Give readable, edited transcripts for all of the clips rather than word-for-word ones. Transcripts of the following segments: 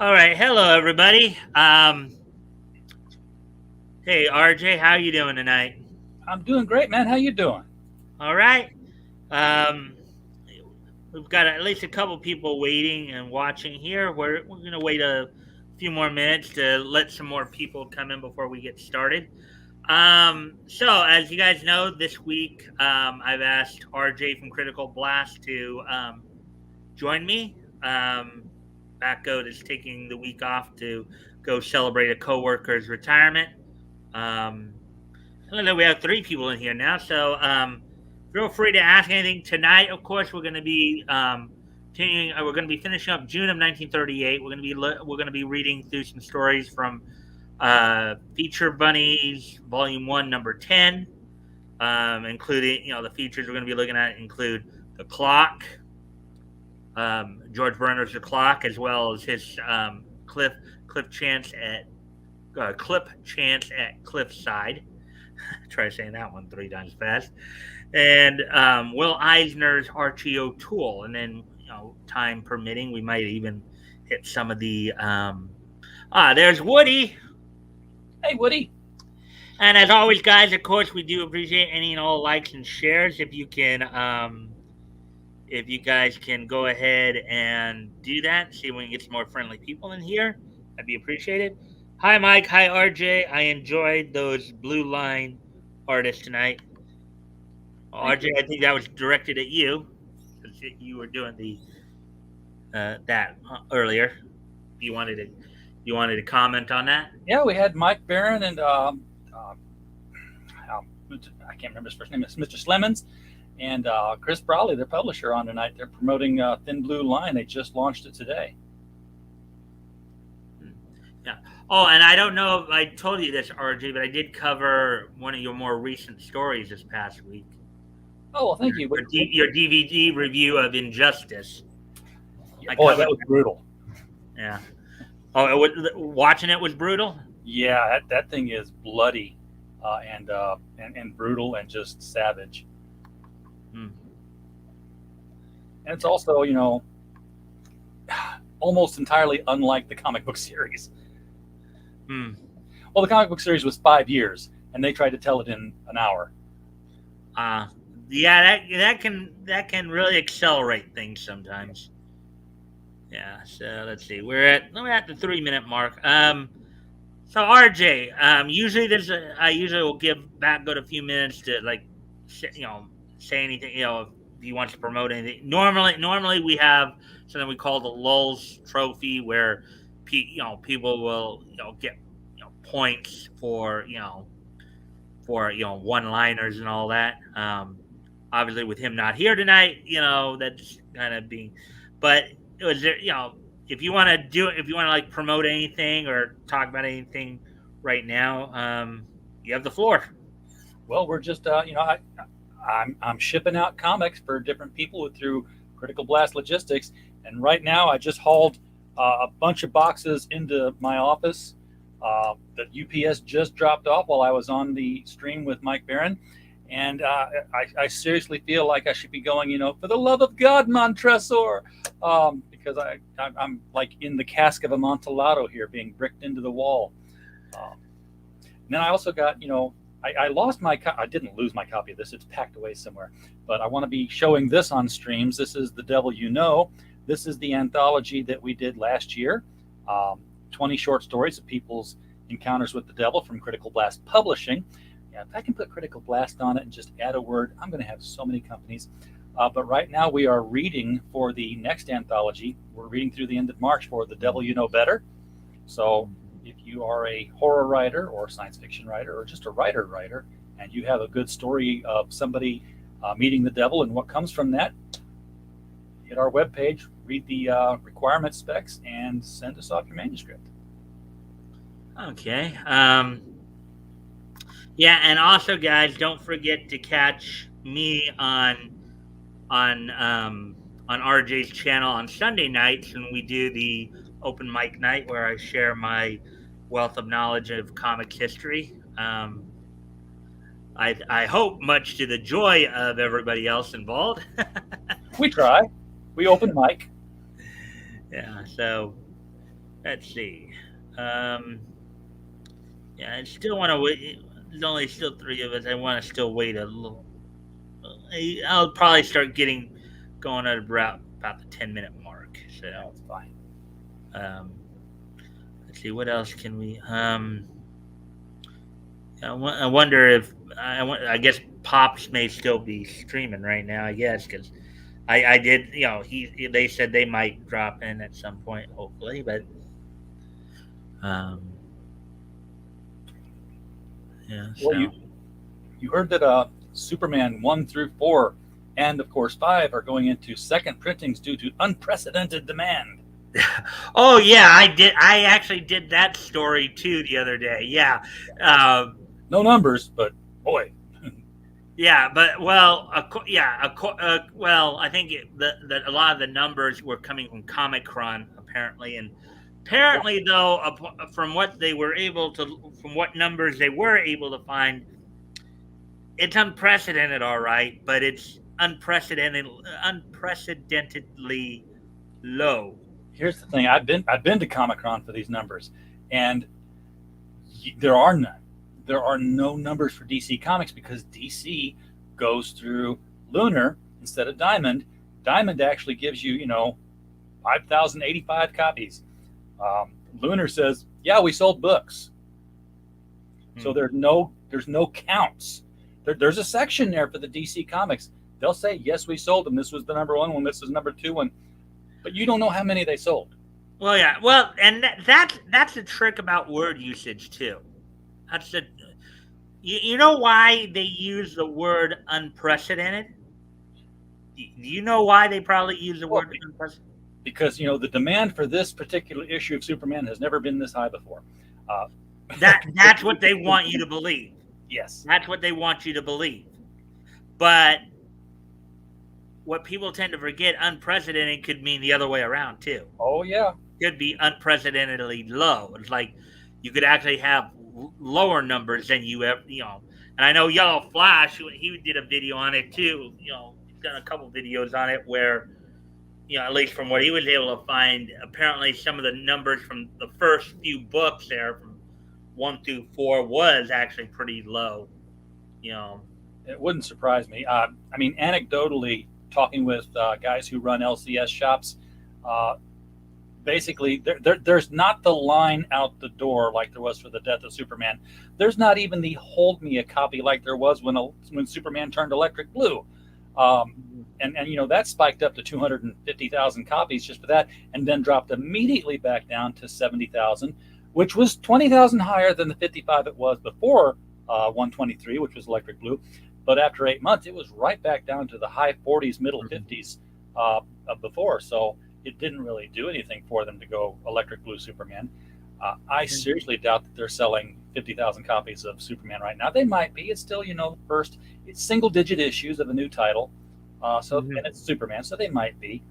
All right, hello everybody. Hey RJ, how you doing tonight? I'm doing great, man. How you doing? All right. Um, we've got at least a couple people waiting and watching here. We're gonna wait a few more minutes to let some more people come in before we get started. So as you guys know, this week I've asked RJ from Critical Blast to join me. BatGoat is taking the week off to go celebrate a coworker's retirement. Um, I don't know. We have three people in here now, so feel free to ask anything tonight. Of course, we're going to be continuing. We're going to be finishing up June of 1938. We're going to be reading through some stories from Feature Bunnies Volume One, Number 10, including the features we're going to be looking at include the clock, George Bernard's The Clock, as well as his Cliff Chance at Cliffside. Try saying that one three times fast. And Will Eisner's Archie O'Toole, and then time permitting, we might even hit some of the. There's Woody, Hey, Woody. and as always, guys, of course, we do appreciate any and all likes and shares. If you guys can go ahead and do that, see if we can get some more friendly people in here, that'd be appreciated. Hi, Mike. Hi, RJ. I enjoyed those blue line artists tonight. Thank RJ, you. I think that was directed at you because you were doing the that earlier. You wanted to comment on that? Yeah, we had Mike Barron and I can't remember his first name. It's Mr. Slemons and Chris Brawley, their publisher, on tonight. They're promoting Thin Blue Line. They just launched it today. Hmm. Yeah. Oh, and I don't know if I told you this, RJ, but I did cover one of your more recent stories this past week. Oh well, thank Your, you. your, your DVD review of Injustice. I Boy, that covered. was brutal. Yeah. Oh, watching it was brutal. Yeah, that thing is bloody and brutal and just savage. Hmm. And it's also, almost entirely unlike the comic book series. Hmm. Well, the comic book series was 5 years, and they tried to tell it in an hour. Uh, yeah, that can really accelerate things sometimes. Yeah. So let's see. We're at the 3 minute mark. So RJ, I usually will give Batgoat a few minutes to say anything. If he wants to promote anything. Normally we have something we call the lulls trophy, where people will get points for one liners and all that. Obviously, with him not here tonight, that's kind of being. But it was there. If you want to if you want to like promote anything or talk about anything right now, you have the floor. Well, we're just, I'm shipping out comics for different people through Critical Blast Logistics, and right now I just hauled a bunch of boxes into my office that UPS just dropped off while I was on the stream with Mike Barron. And I seriously feel like I should be going, for the love of God, Montresor, because I'm like in the cask of Amontillado here, being bricked into the wall. Um, and then I also got, I lost I didn't lose my copy of this. It's packed away somewhere. But I want to be showing this on streams. This is The Devil You Know. This is the anthology that we did last year. 20 short stories of people's encounters with the devil from Critical Blast Publishing. Yeah, if I can put Critical Blast on it and just add a word, I'm going to have so many companies. But right now we are reading for the next anthology. We're reading through the end of March for The Devil You Know Better. So if you are a horror writer or science fiction writer or just a writer, and you have a good story of somebody meeting the devil and what comes from that, hit our webpage, read the requirement specs, and send us off your manuscript. Okay. Yeah, and also, guys, don't forget to catch me on RJ's channel on Sunday nights when we do the open mic night where I share my wealth of knowledge of comics history. I hope much to the joy of everybody else involved. We try. We open mic. Yeah. So Let's see. Um, yeah, I still want to wait. There's only still three of us. I want to still wait a little. I'll probably start getting going at about the 10-minute mark. So, That's fine. um, let's see. What else can we? I wonder if I guess Pops may still be streaming right now. I guess because I did. They said they might drop in at some point, hopefully, but um, yeah. Well, So. you heard that Superman 1 through 4 and of course 5 are going into second printings due to unprecedented demand. Oh yeah, I did. I actually did that story too the other day. Yeah, um, No numbers, but boy, yeah, but well, well, I think that a lot of the numbers were coming from Comic-Con apparently, and apparently though, from from what numbers they were able to find, it's unprecedented, all right, but it's unprecedentedly low. here's the thing: I've been to Comic Con for these numbers, and there are none. There are no numbers for DC Comics because DC goes through Lunar instead of Diamond. Diamond actually gives you, 5,085 copies. Lunar says, "Yeah, we sold books." So Hmm. there's no counts. There's a section there for the DC Comics. They'll say, "Yes, we sold them. This was the number one one. This is number two one," but you don't know how many they sold. Well, yeah. Well, and that's the trick about word usage too. That's the you know why they use the word unprecedented? Do you know why they probably use the Well, word unprecedented? because the demand for this particular issue of Superman has never been this high before. Uh, That's what they want you to believe. yes. That's what they want you to believe. But what people tend to forget, unprecedented could mean the other way around too. Oh yeah. Could be unprecedentedly low. It's like you could actually have lower numbers than you ever, And I know Yellow Flash, he did a video on it too. He's done a couple videos on it where, at least from what he was able to find, apparently some of the numbers from the first few books there, from 1 through 4, was actually pretty low. You know. It wouldn't surprise me. I mean, anecdotally, talking with guys who run LCS shops, uh, basically, there's not the line out the door like there was for the death of Superman. There's not even the hold me a copy like there was when Superman turned electric blue. Um, and that spiked up to 250,000 copies just for that, and then dropped immediately back down to 70,000, which was 20,000 higher than the 55 it was before 123, which was electric blue. But after 8 months, it was right back down to the high 40s, middle 50s of before. So it didn't really do anything for them to go electric blue Superman. I seriously doubt that they're selling 50,000 copies of Superman right now. They might be. It's still, first, it's single digit issues of a new title. And it's Superman, so they might be.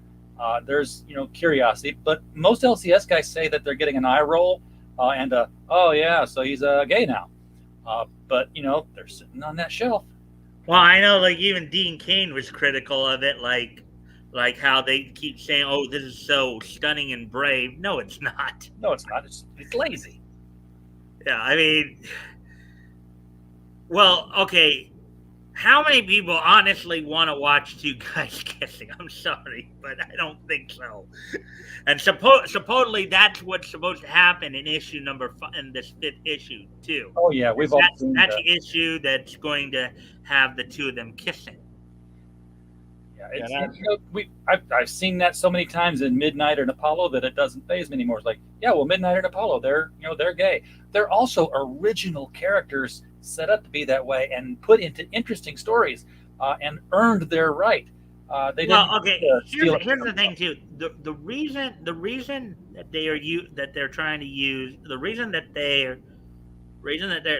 There's, curiosity, but most LCS guys say that they're getting an eye roll and oh yeah, so he's gay now. But they're sitting on that shelf. Well, I know, like even Dean Cain was critical of it, like how they keep saying, "Oh, this is so stunning and brave." No, it's not. No, it's not. It's lazy. Yeah, I mean, well, okay. How many people honestly want to watch two guys kissing? I'm sorry, but I don't think so. And supposedly that's what's supposed to happen in issue in this 5th issue too. Oh yeah, we've all seen That's the issue that's going to have the two of them kissing. Yeah, I've seen that so many times in Midnight and Apollo that it doesn't faze me anymore. It's like, yeah, well, Midnight and Apollo, they're gay. They're also original characters set up to be that way and put into interesting stories and earned their right. They didn't. Well, okay. Here's the thing too. The reason that they're trying to use the reason that they're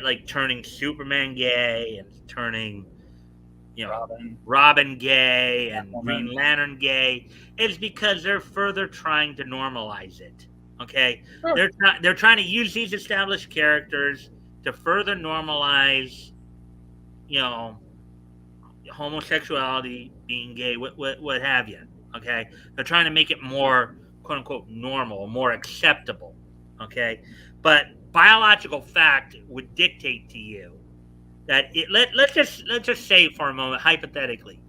like turning Superman gay and turning Robin gay and Green Lantern gay is because they're further trying to normalize it. Okay, Sure. They're trying to use these established characters to further normalize, homosexuality, being gay, what have you. Okay, they're trying to make it more, quote unquote, normal, more acceptable. Okay, but biological fact would dictate to you that let's just say for a moment, hypothetically,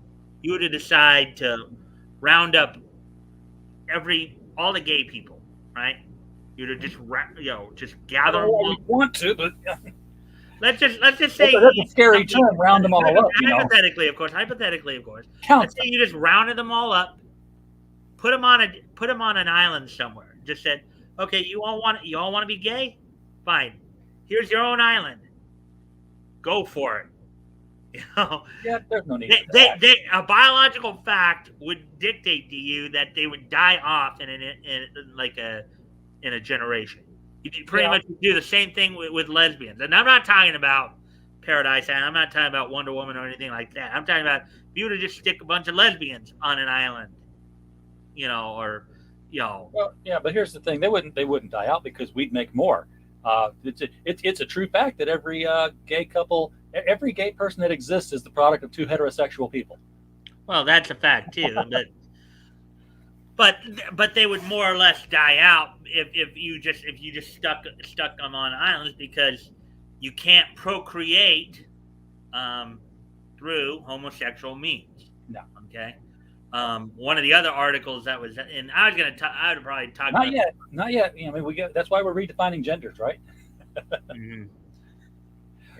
you were to decide to round up every all the gay people, right? You to just just I gather don't them know why all. you'd want to, but Let's just say that's a scary term. Round them all up, hypothetically, of course. Count Let's say them. you just rounded them all up, put them on an island somewhere. Just said, okay, you all want to be gay? Fine. Here's your own island. Go for it. You know, Yeah, there's no need for that. a biological fact would dictate to you that they would die off in like a generation. You pretty Yeah, much do the same thing with lesbians, and I'm not talking about Paradise and I'm not talking about Wonder Woman or anything like that. I'm talking about if you were to just stick a bunch of lesbians on an island, or you know, well, yeah, but here's the thing: they wouldn't die out because we'd make more. It's a true fact that every gay person that exists is the product of two heterosexual people. well, that's a fact too. But but they would more or less die out if you just stuck them on islands because you can't procreate um, through homosexual means. No, Okay. One of the other articles that was, and I would probably talk not about. yet, not yet. I mean, that's why we're redefining genders, right? Mhm,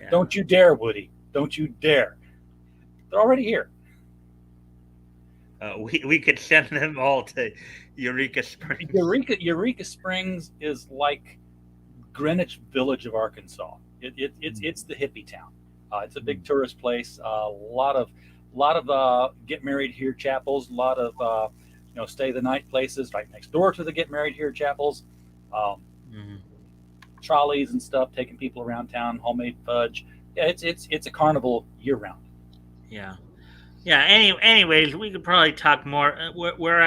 yeah. Don't you dare, Woody! Don't you dare! They're already here. We could send them all to Eureka Springs. Eureka Springs is like Greenwich Village of Arkansas. It's the hippie town. It's a big tourist place. A lot of get married here chapels. A lot of stay the night places right next door to the get married here chapels. Um, Mhm. Trolleys and stuff taking people around town. Homemade fudge. Yeah, it's a carnival year round. Yeah. Yeah. Anyways, we could probably talk more. We're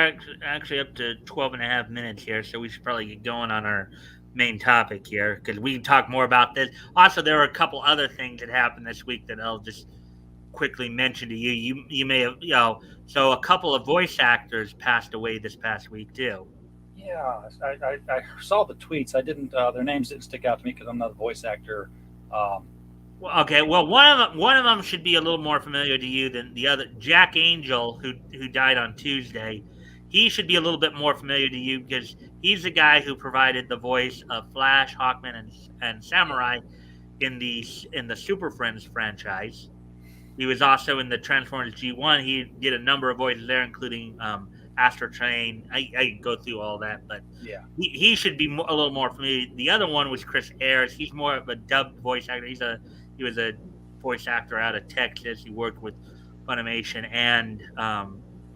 actually up to 12 and a half minutes here, so we should probably get going on our main topic here because we can talk more about this. Also, there were a couple other things that happened this week that I'll just quickly mention to you. You may have, so a couple of voice actors passed away this past week too. Yeah, I saw the tweets. I didn't. Their names didn't stick out to me because I'm not a voice actor. Um, Well, okay, well one of them should be a little more familiar to you than the other. Jack Angel, who died on Tuesday, he should be a little bit more familiar to you because he's the guy who provided the voice of Flash, Hawkman, and Samurai in the Super Friends franchise. He was also in the Transformers G1. He did a number of voices there, including Astro Train. I could go through all that, but yeah, he should be a little more familiar. The other one was Chris Ayres. He's more of a dubbed voice actor. He was a voice actor out of Texas. He worked with Funimation and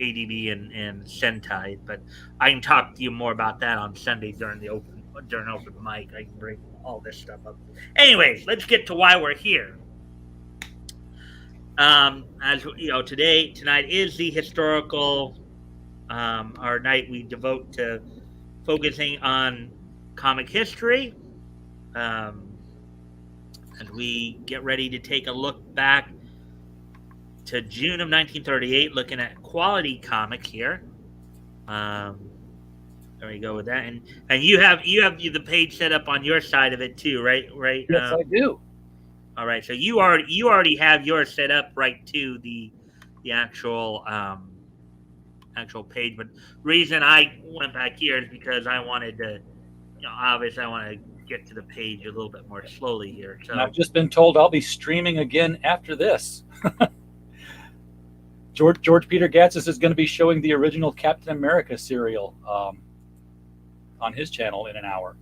ADB and Sentai. But I can talk to you more about that on Sunday during open mic. I can bring all this stuff up. Anyways, let's get to why we're here. As you know, tonight is the historical our night we devote to focusing on comic history. Um, as we get ready to take a look back to June of 1938, looking at quality comics here. Um, there we go with that, and you have the page set up on your side of it too, right? Right. yes, I do. All right, so you already have yours set up right to the actual page. But reason I went back here is because I wanted to, obviously I want to get to the page a little bit more slowly here. So And I've just been told I'll be streaming again after this. George Peter Gatzis is going to be showing the original Captain America serial on his channel in an hour.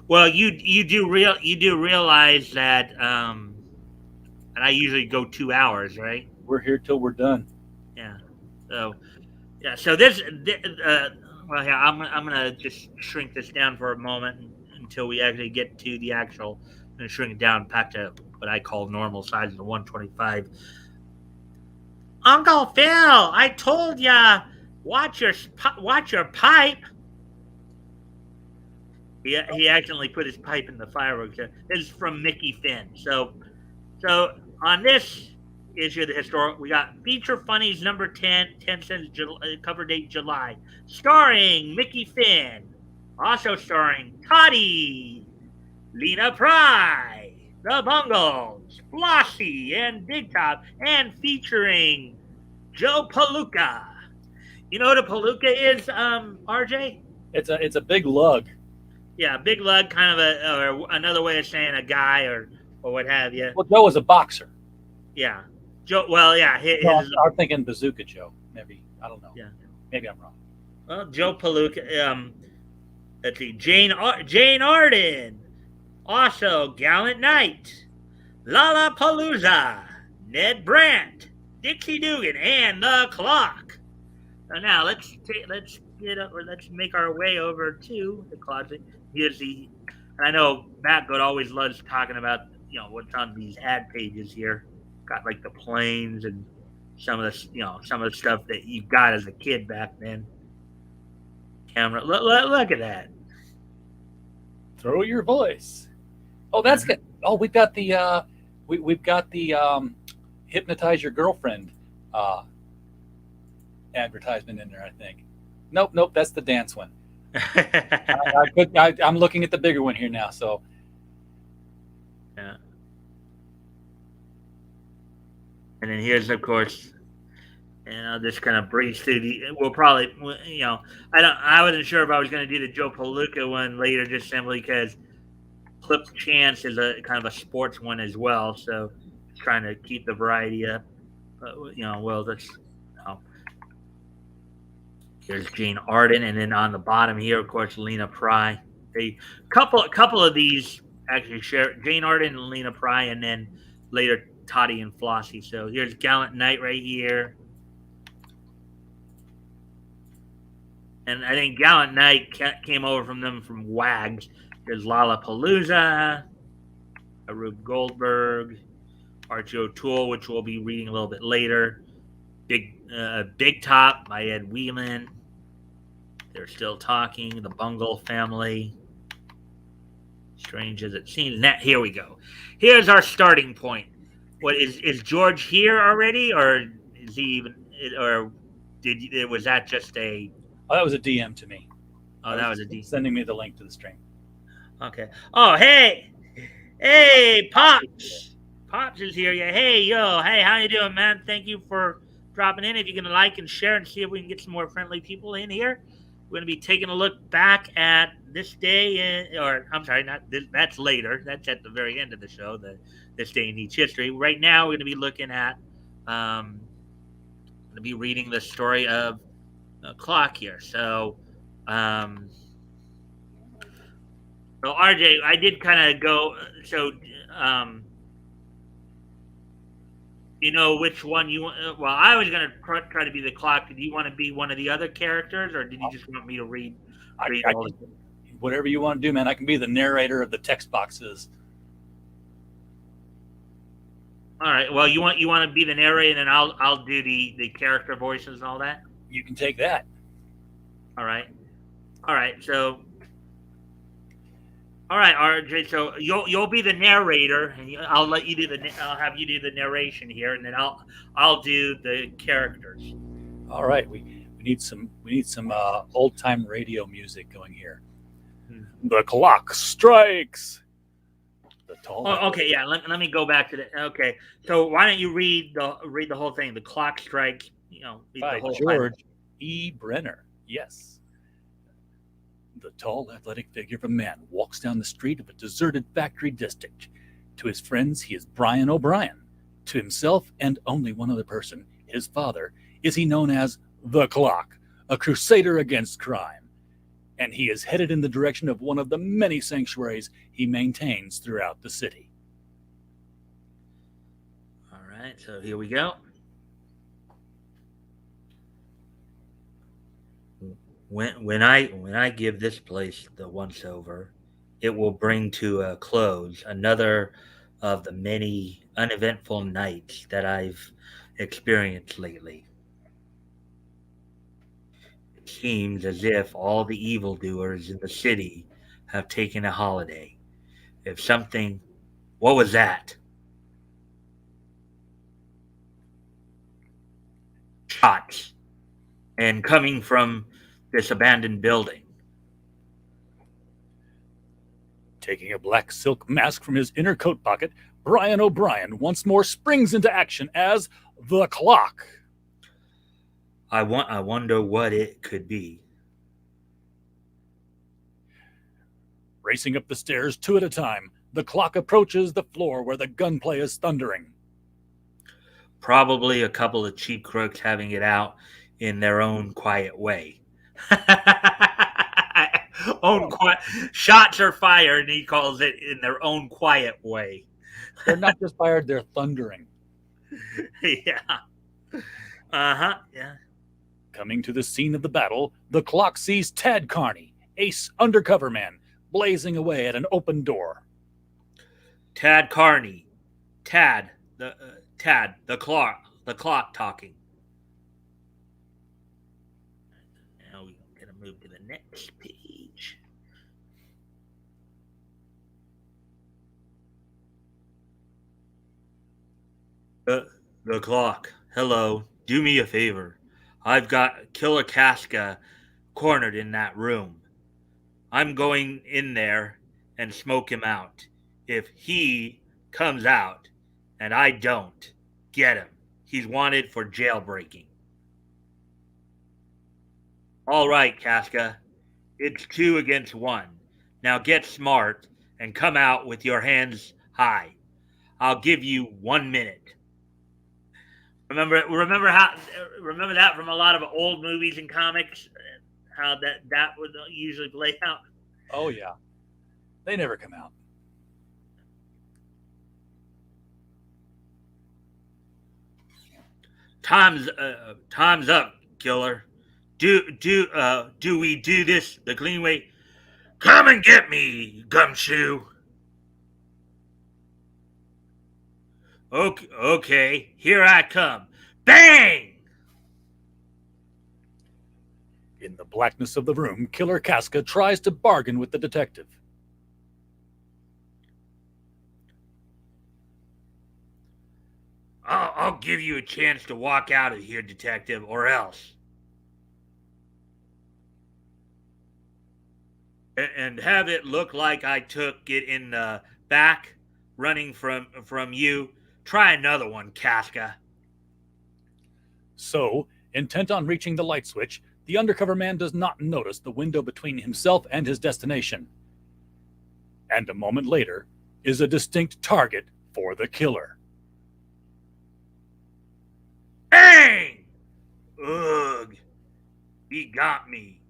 Well, you do realize that, and I usually go 2 hours, right? We're here till we're done. Yeah. So yeah. So well, yeah. I'm gonna just shrink this down for a moment until we actually get to the actual. I'm gonna shrink it down back to what I call normal size of the 125. Uncle Phil, I told ya, watch your pipe. He accidentally put his pipe in the fireworks. This is from Mickey Finn. So on this issue of the historical, we got Feature Funnies number 10 cents, cover date July, starring Mickey Finn. Also starring Toddy, Lena Pry, The Bungles, Flossie, and Big Top, and featuring Joe Palooka. You know what a palooka is, RJ? It's a big lug. Yeah, big lug, kind of or another way of saying a guy or what have you. Well, Joe was a boxer. Yeah, Joe. Well, yeah, No, his I'm thinking Bazooka Joe. Maybe I don't know. yeah. Maybe I'm wrong. Well, Joe Palooka. Let's see, Jane Arden. Also, Gallant Knight, Lollapalooza, Ned Brandt, Dixie Dugan, and the Clock. So now let's get up or let's make our way over to the closet. Here's the. I know BatGoat always loves talking about what's on these ad pages here. Got like the planes and some of the stuff that you got as a kid back then. Camera, look at that. Throw your voice. Oh, that's Uh-huh. good. Oh, we've got the hypnotize your girlfriend uh, advertisement in there. I think. Nope. That's the dance one. I'm looking at the bigger one here now. So Yeah. And then here's of course, and I'll just kind of breeze through the. We'll probably, I wasn't sure if I was going to do the Joe Palooka one later, just simply because Clip Chance is a kind of a sports one as well. So trying to keep the variety up. Well, that's. Oh, here's Jane Arden, and then on the bottom here, of course, Lena Pry. A couple of these actually share Jane Arden and Lena Pry, and then later Toddy and Flossie. So here's Gallant Knight right here. And I think Gallant Knight came over from them from Wags. There's Lollapalooza, Rube Goldberg, Archie O'Toole, which we'll be reading a little bit later. Big Top by Ed Whelan. They're still talking. The Bungle Family. Strange as it seems. Here we go. Here's our starting point. What is George here already, or is he even, or was that just a? oh, that was a DM to me. Oh, that was a D. Sending me the link to the stream. Okay. Oh, hey, Pops. Pops is here. Yeah. Hey, how you doing, man? Thank you for dropping in. If you can like and share and see if we can get some more friendly people in here. We're going to be taking a look back at this day, or I'm sorry, not this. That's later. That's at the very end of the show. This day in each history. Right now, we're going to be looking at, going to be reading the story of the Clock here. So, so RJ, I did kind of go. So, you know which one you want? Well, I was going to try to be the Clock. Did you want to be one of the other characters, or did you just want me to read all? Whatever you want to do, man. I can be the narrator of the text boxes. All right. Well, you want to be the narrator, and I'll do the character voices and all that. You can take that. All right. So, all right, RJ. So you'll be the narrator, and I'll let you do I'll have you do the narration here, and then I'll do the characters. All right. We need some old time radio music going here. The clock strikes. The tall. Oh, okay, yeah. Let me go back to the. Okay, so why don't you read the whole thing? The clock strikes. By the whole George E. Brenner. Yes. The tall, athletic figure of a man walks down the street of a deserted factory district. To his friends, he is Brian O'Brien. To himself and only one other person, his father, is he known as the Clock, a crusader against crime. And he is headed in the direction of one of the many sanctuaries he maintains throughout the city. All right, so here we go. When I give this place the once over, it will bring to a close another of the many uneventful nights that I've experienced lately. It seems as if all the evildoers in the city have taken a holiday. If something, what was that? Shots, and coming from this abandoned building. Taking a black silk mask from his inner coat pocket, Brian O'Brien once more springs into action as the Clock. I wonder what it could be. Racing up the stairs two at a time, the Clock approaches the floor where the gunplay is thundering. Probably a couple of cheap crooks having it out in their own quiet way. Own quiet shots are fired, and he calls it in their own quiet way. They're not just fired, they're thundering. Yeah. Uh-huh. Yeah. Coming to the scene of the battle, the Clock sees Tad Carney, ace undercover man, blazing away at an open door. Tad Carney. Tad the clock talking. Now we're gonna move to the next page. The Clock. Hello. Do me a favor. I've got Killer Casca cornered in that room. I'm going in there and smoke him out. If he comes out and I don't, get him. He's wanted for jailbreaking. All right, Casca. It's 2 against 1. Now get smart and come out with your hands high. I'll give you 1 minute. Remember that from a lot of old movies and comics, how that would usually play out. Oh, yeah. They never come out. Time's up, killer. Do we do this the clean way? Come and get me, gumshoe. Okay, here I come. Bang! In the blackness of the room, Killer Casca tries to bargain with the detective. I'll give you a chance to walk out of here, detective, or else. And have it look like I took it in the back, running from you. Try another one, Casca. So, intent on reaching the light switch, the undercover man does not notice the window between himself and his destination. And a moment later, is a distinct target for the killer. Bang! Ugh. He got me.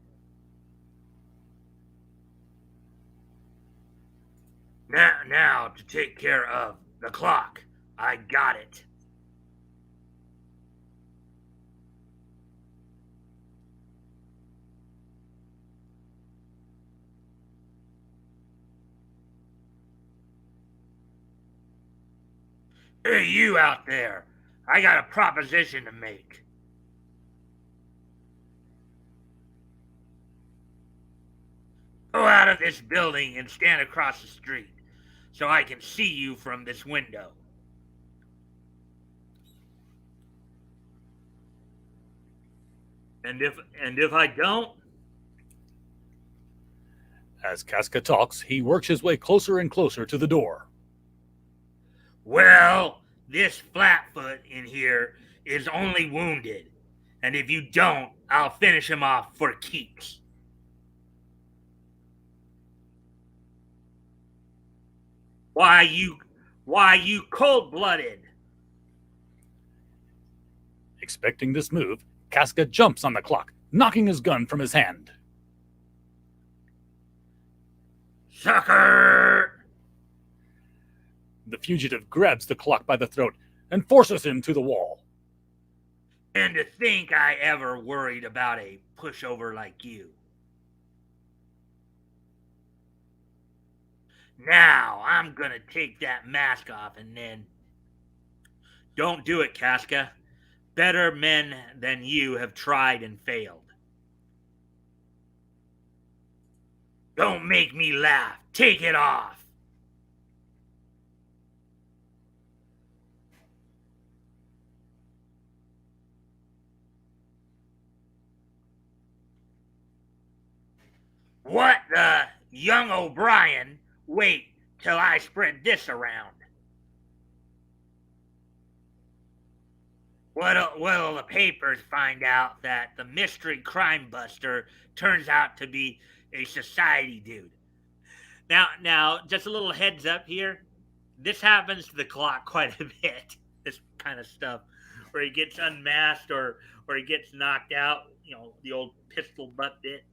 Now to take care of the clock. I got it. Hey, you out there. I got a proposition to make. Go out of this building and stand across the street so I can see you from this window. And if I don't, As Casca talks, he works his way closer and closer to the door. well, this flatfoot in here is only wounded. And if you don't, I'll finish him off for keeps. Why you cold-blooded? Expecting this move, Casca jumps on the clock, knocking his gun from his hand. Sucker! The fugitive grabs the clock by the throat and forces him to the wall. And to think I ever worried about a pushover like you. Now I'm gonna take that mask off and then... Don't do it, Casca. Better men than you have tried and failed. Don't make me laugh. Take it off. What the? Young O'Brien? Wait till I spread this around. What'll the papers find out that the mystery crime buster turns out to be a society dude? Now, just a little heads up here. This happens to the clock quite a bit. This kind of stuff, where he gets unmasked or he gets knocked out. The old pistol butt bit.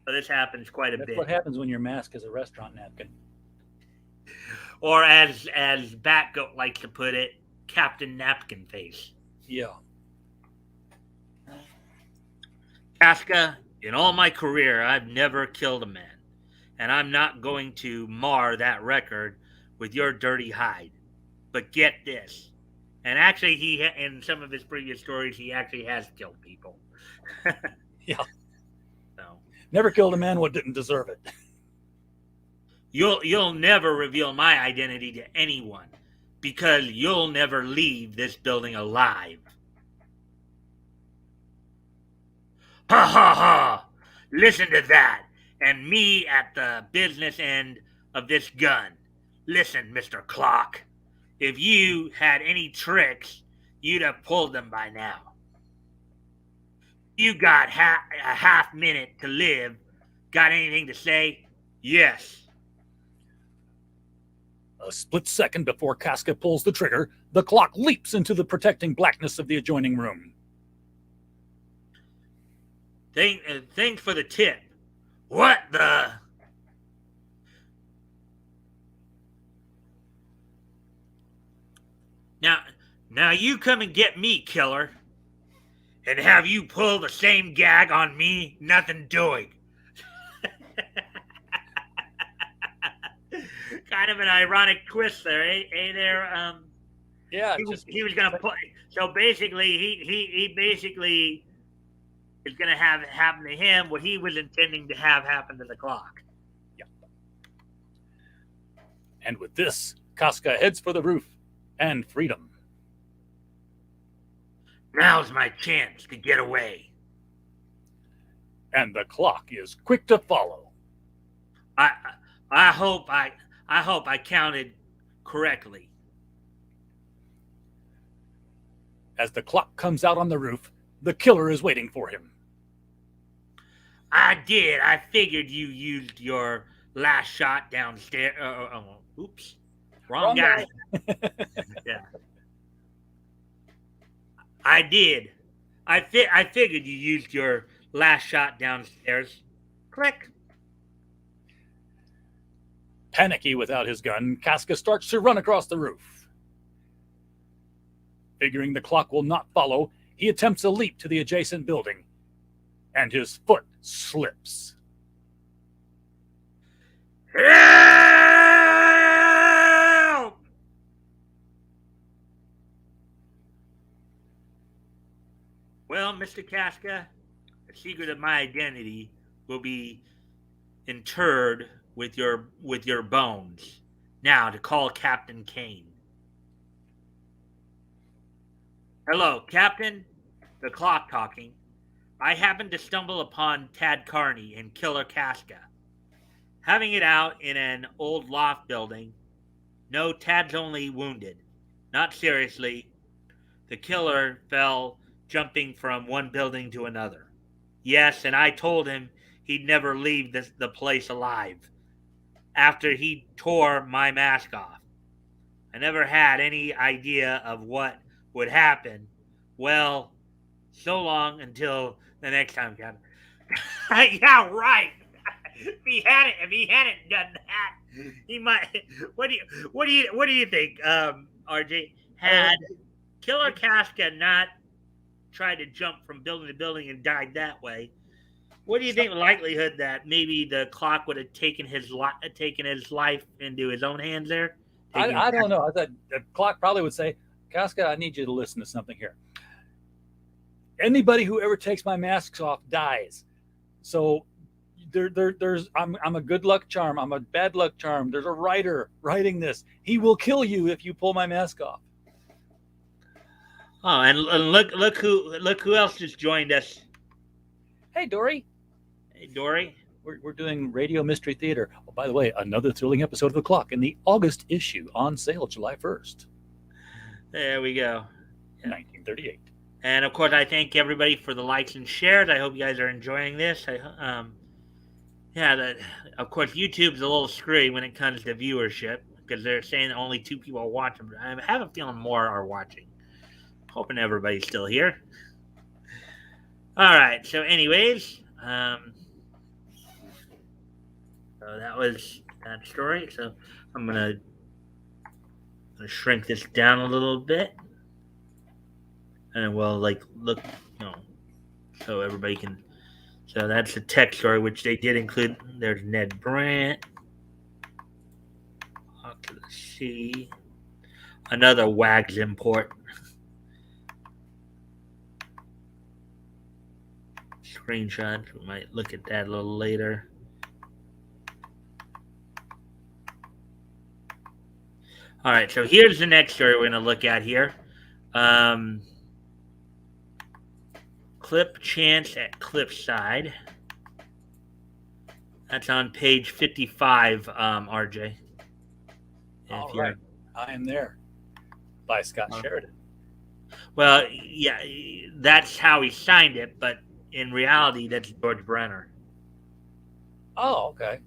So this happens quite a That's bit. what happens when your mask is a restaurant napkin. Or as BatGoat likes to put it, Captain Napkin Face. Yeah. Casca, in all my career, I've never killed a man. And I'm not going to mar that record with your dirty hide. But get this. And actually, in some of his previous stories, he actually has killed people. Yeah. So, never killed a man what didn't deserve it. You'll never reveal my identity to anyone, because you'll never leave this building alive. Ha ha ha! Listen to that, and me at the business end of this gun. Listen, Mr. Clock, if you had any tricks, you'd have pulled them by now. You got a half minute to live. Got anything to say? Yes. A split second before Casca pulls the trigger, the clock leaps into the protecting blackness of the adjoining room. Thanks for the tip. What the? Now you come and get me, killer. And have you pull the same gag on me? Nothing doing. Kind of an ironic twist there, eh there? Yeah, he was gonna play. So basically, he basically is gonna have happen to him what he was intending to have happen to the clock. Yeah. And with this, Casca heads for the roof and freedom. Now's my chance to get away. And the clock is quick to follow. I hope I counted correctly. As the clock comes out on the roof, the killer is waiting for him. I did. I figured you used your last shot downstairs. Oops. Wrong guy. Yeah. I did. I figured you used your last shot downstairs. Click. Panicky without his gun, Casca starts to run across the roof. Figuring the clock will not follow, he attempts a leap to the adjacent building, and his foot slips. Help! Well, Mr. Casca, the secret of my identity will be interred with your bones. Now to call Captain Kane. Hello, Captain. The clock talking. I happened to stumble upon Tad Carney and Killer Casca. Having it out in an old loft building. No, Tad's only wounded. Not seriously. The killer fell jumping from one building to another. Yes, and I told him he'd never leave the place alive after he tore my mask off. I never had any idea of what would happen. Well, so long until the next time, Captain. Yeah, right. If he hadn't done that, he might. What do you think, RJ? Had Killer Casca not tried to jump from building to building and died that way, what do you think the likelihood that maybe the clock would have taken his life into his own hands there? I don't know. I thought the clock probably would say, Casca, I need you to listen to something here. Anybody who ever takes my masks off dies. So I'm a good luck charm. I'm a bad luck charm. There's a writer writing this. He will kill you if you pull my mask off. Oh, and look who else just joined us. Hey, Dory. Hey, Dory. we're doing Radio Mystery Theater. Oh, by the way, another thrilling episode of The Clock in the August issue on sale July 1st, There we go. Yeah. 1938. And of course, I thank everybody for the likes and shares. I hope you guys are enjoying this. Yeah, of course, YouTube's a little screwy when it comes to viewership because they're saying only 2 people are watching. But I have a feeling more are watching. Hoping everybody's still here. All right. So, anyways, so that was that story. So I'm gonna shrink this down a little bit, and we'll look, so everybody can. So that's the tech story, which they did include. There's Ned Brandt. Off to the sea. Another Wags import. Screenshots. We might look at that a little later. All right, so here's the next story we're going to look at here. Clip chance at Cliffside. That's on page 55, RJ. All right, I am there. By Scott Sheridan. Well, yeah, that's how he signed it, but in reality, that's George Brenner. Oh, okay.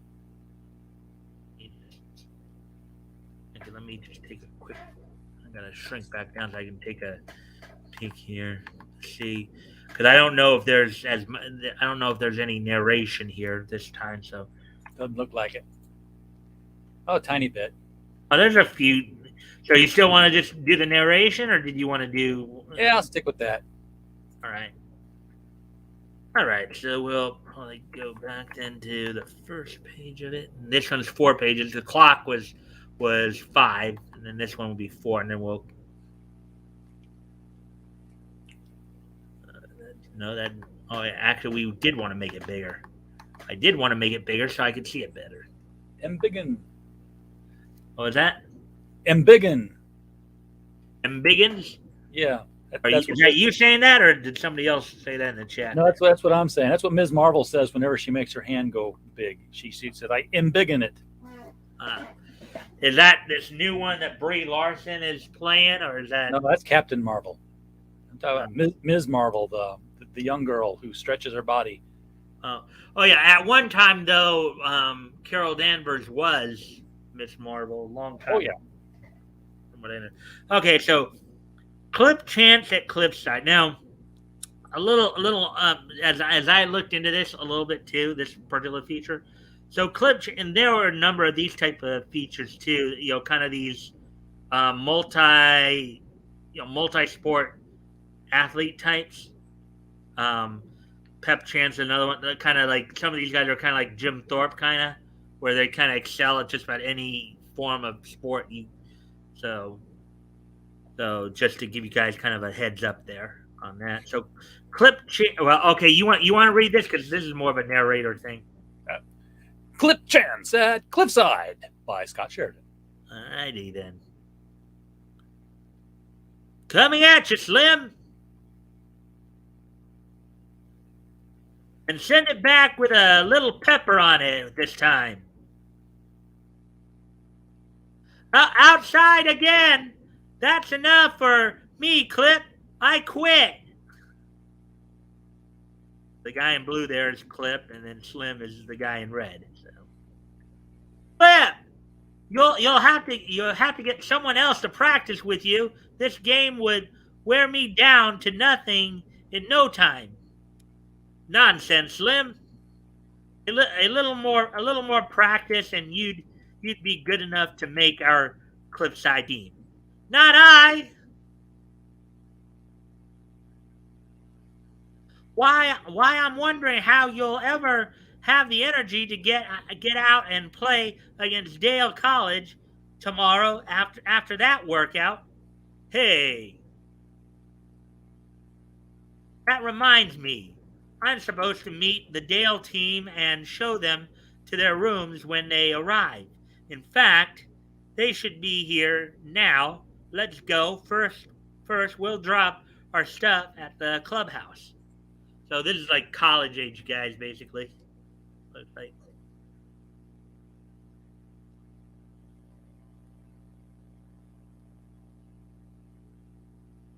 Let me just take a quick. I gotta shrink back down so I can take a peek here. See, because I don't know if there's any narration here this time. So doesn't look like it. Oh, a tiny bit. Oh, there's a few. So you still want to just do the narration, or did you want to do? Yeah, I'll stick with that. All right. All right. So we'll probably go back then to the first page of it. And this one's 4 pages. The clock was 5, and then this one will be 4, and then we'll. No, that. Oh, actually, we did want to make it bigger. I did want to make it bigger so I could see it better. Embiggen. What was that? Embiggen. Embiggens? Yeah. Is that you saying that, or did somebody else say that in the chat? No, that's what I'm saying. That's what Ms. Marvel says whenever she makes her hand go big. She said, "I embiggen it." Is that this new one that Brie Larson is playing, or is that? No, that's Captain Marvel. I'm talking about Ms. Marvel, the young girl who stretches her body. Oh yeah. At one time, though, Carol Danvers was Miss Marvel a long time. Oh yeah. Okay, so clip chance at Cliffside. Now, a little as I looked into this a little bit too, this particular feature. So and there are a number of these type of features too. Kind of these multi-sport athlete types. Pep Chance, another one. Kind of like some of these guys are kind of like Jim Thorpe, kind of, where they kind of excel at just about any form of sport. So just to give you guys kind of a heads up there on that. So well, okay, you want to read this because this is more of a narrator thing. Clip chance at Cliffside by Scott Sheridan. Alrighty then. Coming at you, Slim. And send it back with a little pepper on it this time. Outside again. That's enough for me, Clip. I quit. The guy in blue there is Clip, and then Slim is the guy in red. So, Clip, you'll have to get someone else to practice with you. This game would wear me down to nothing in no time. Nonsense, Slim. A little more practice, and you'd be good enough to make our Cliffside team. Not I. Why I'm wondering how you'll ever have the energy to get out and play against Dale College tomorrow after that workout. Hey, that reminds me. I'm supposed to meet the Dale team and show them to their rooms when they arrive. In fact, they should be here now. Let's go. First, we'll drop our stuff at the clubhouse. So this is like college age guys, basically. Looks like.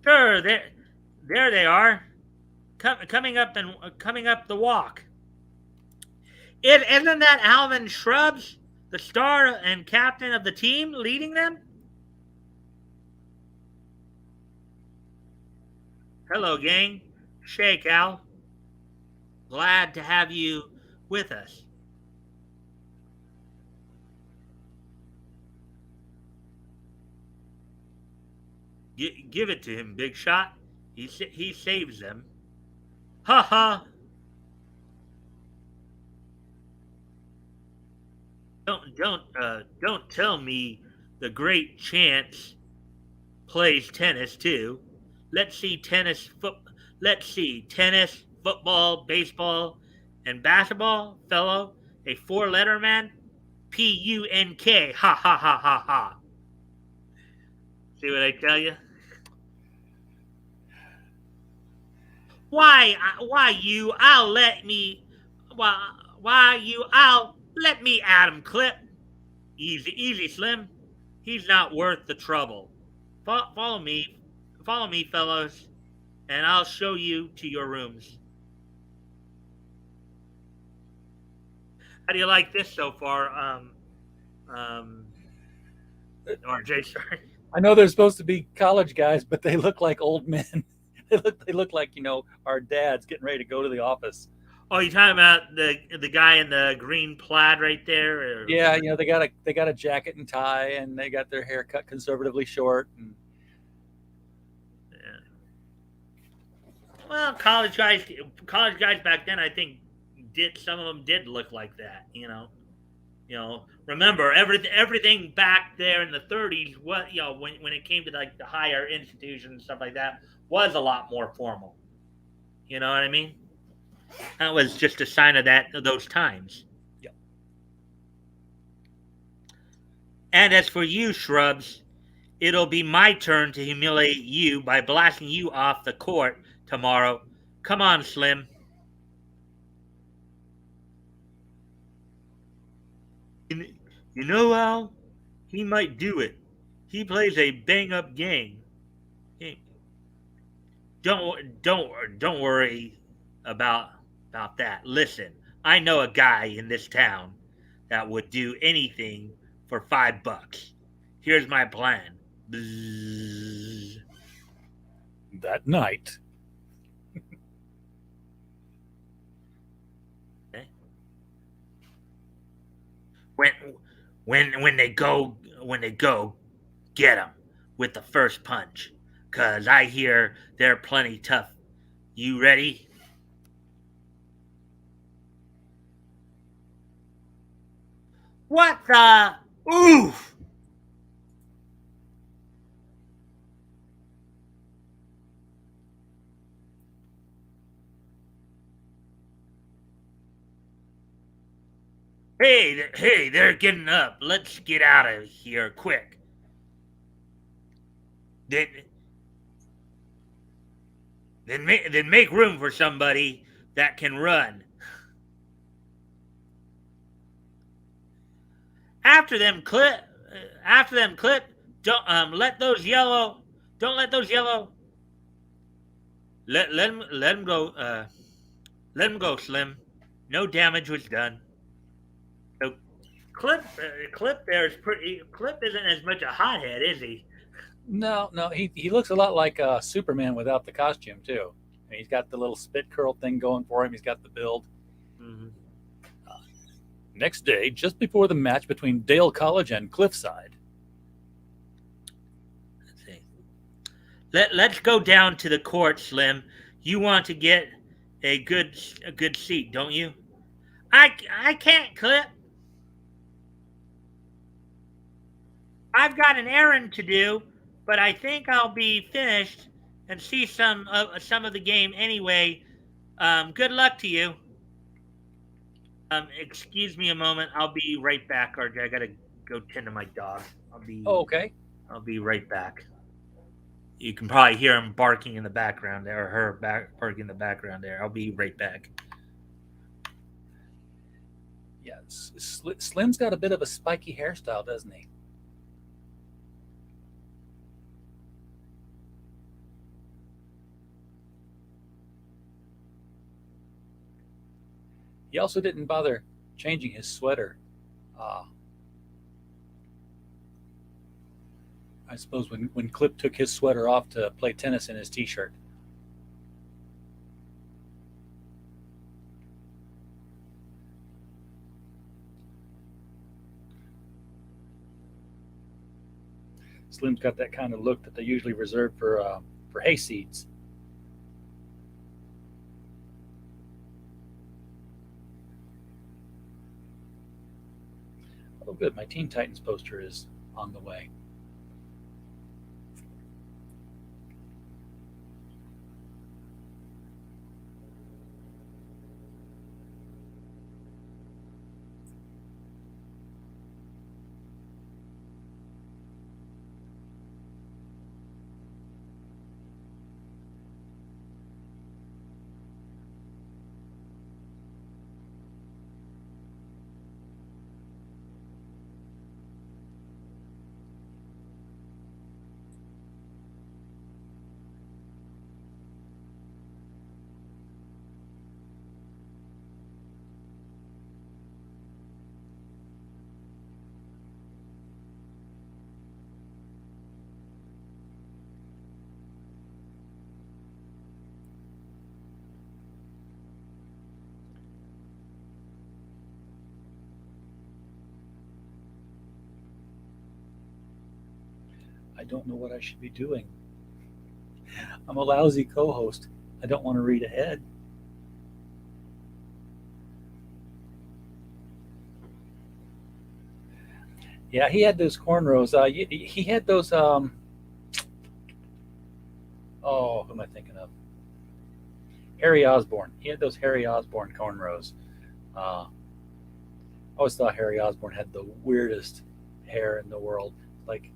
Sure, there they are, coming up the walk. Isn't that Alvin Shrubs, the star and captain of the team, leading them? Hello, gang. Shake, Al. Glad to have you with us. Give it to him, Big Shot. He saves them. Ha ha! Don't tell me the great Chance plays tennis too. Let's see tennis foot. Let's see tennis, football, baseball, and basketball, fellow. A four-letter man. PUNK. Ha ha ha ha ha. See what I tell you? Why you? I'll let me. Why you? I'll let me at him, Clip. Easy, Slim. He's not worth the trouble. Follow me, fellows, and I'll show you to your rooms. How do you like this so far, um, RJ? Sorry. I know they're supposed to be college guys, but they look like old men. They look like our dads getting ready to go to the office. Oh, you talking about the guy in the green plaid right there? Or... Yeah, they got a jacket and tie, and they got their hair cut conservatively short. And... Yeah. Well, college guys back then, I think some of them did look like that. Remember everything back there in the 30s. What when it came to like the higher institutions and stuff like that, was a lot more formal. You know what I mean? That was just a sign of those times. Yeah. And as for you, Shrubs, it'll be my turn to humiliate you by blasting you off the court tomorrow. Come on, Slim. You know, Al, he might do it. He plays a bang-up game. Don't worry about that. Listen, I know a guy in this town that would do anything for $5. Here's my plan. Bzzz. That night. Okay. When they go, get them with the first punch, 'cause I hear they're plenty tough. You ready? What the? Oof! Hey, they're getting up. Let's get out of here quick. Then make room for somebody that can run. After them, Clip. Don't let those yellow. Don't let those yellow. Let them go. Let them go, Slim. No damage was done. So Clip there is pretty. Clip isn't as much a hothead, is he? No, he looks a lot like Superman without the costume too. I mean, he's got the little spit curl thing going for him. He's got the build. Mm-hmm. Next day, just before the match between Dale College and Cliffside. Let's see. Let's go down to the court, Slim. You want to get a good seat, don't you? I can't, Clip. I've got an errand to do, but I think I'll be finished and see some of the game anyway. Good luck to you. Excuse me a moment. I'll be right back, RJ. I gotta go tend to my dog. Okay. I'll be right back. You can probably hear him barking in the background there, or her barking in the background there. I'll be right back. Yeah, Slim's got a bit of a spiky hairstyle, doesn't he? He also didn't bother changing his sweater. Uh, I suppose when Clip took his sweater off to play tennis in his t-shirt. Slim's got that kind of look that they usually reserve for hayseeds. Oh, good. My Teen Titans poster is on the way. I don't know what I should be doing. I'm a lousy co-host. I don't want to read ahead. Yeah, he had those cornrows. He had those. Oh, who am I thinking of? Harry Osborn. He had those Harry Osborn cornrows. I always thought Harry Osborn had the weirdest hair in the world. Like,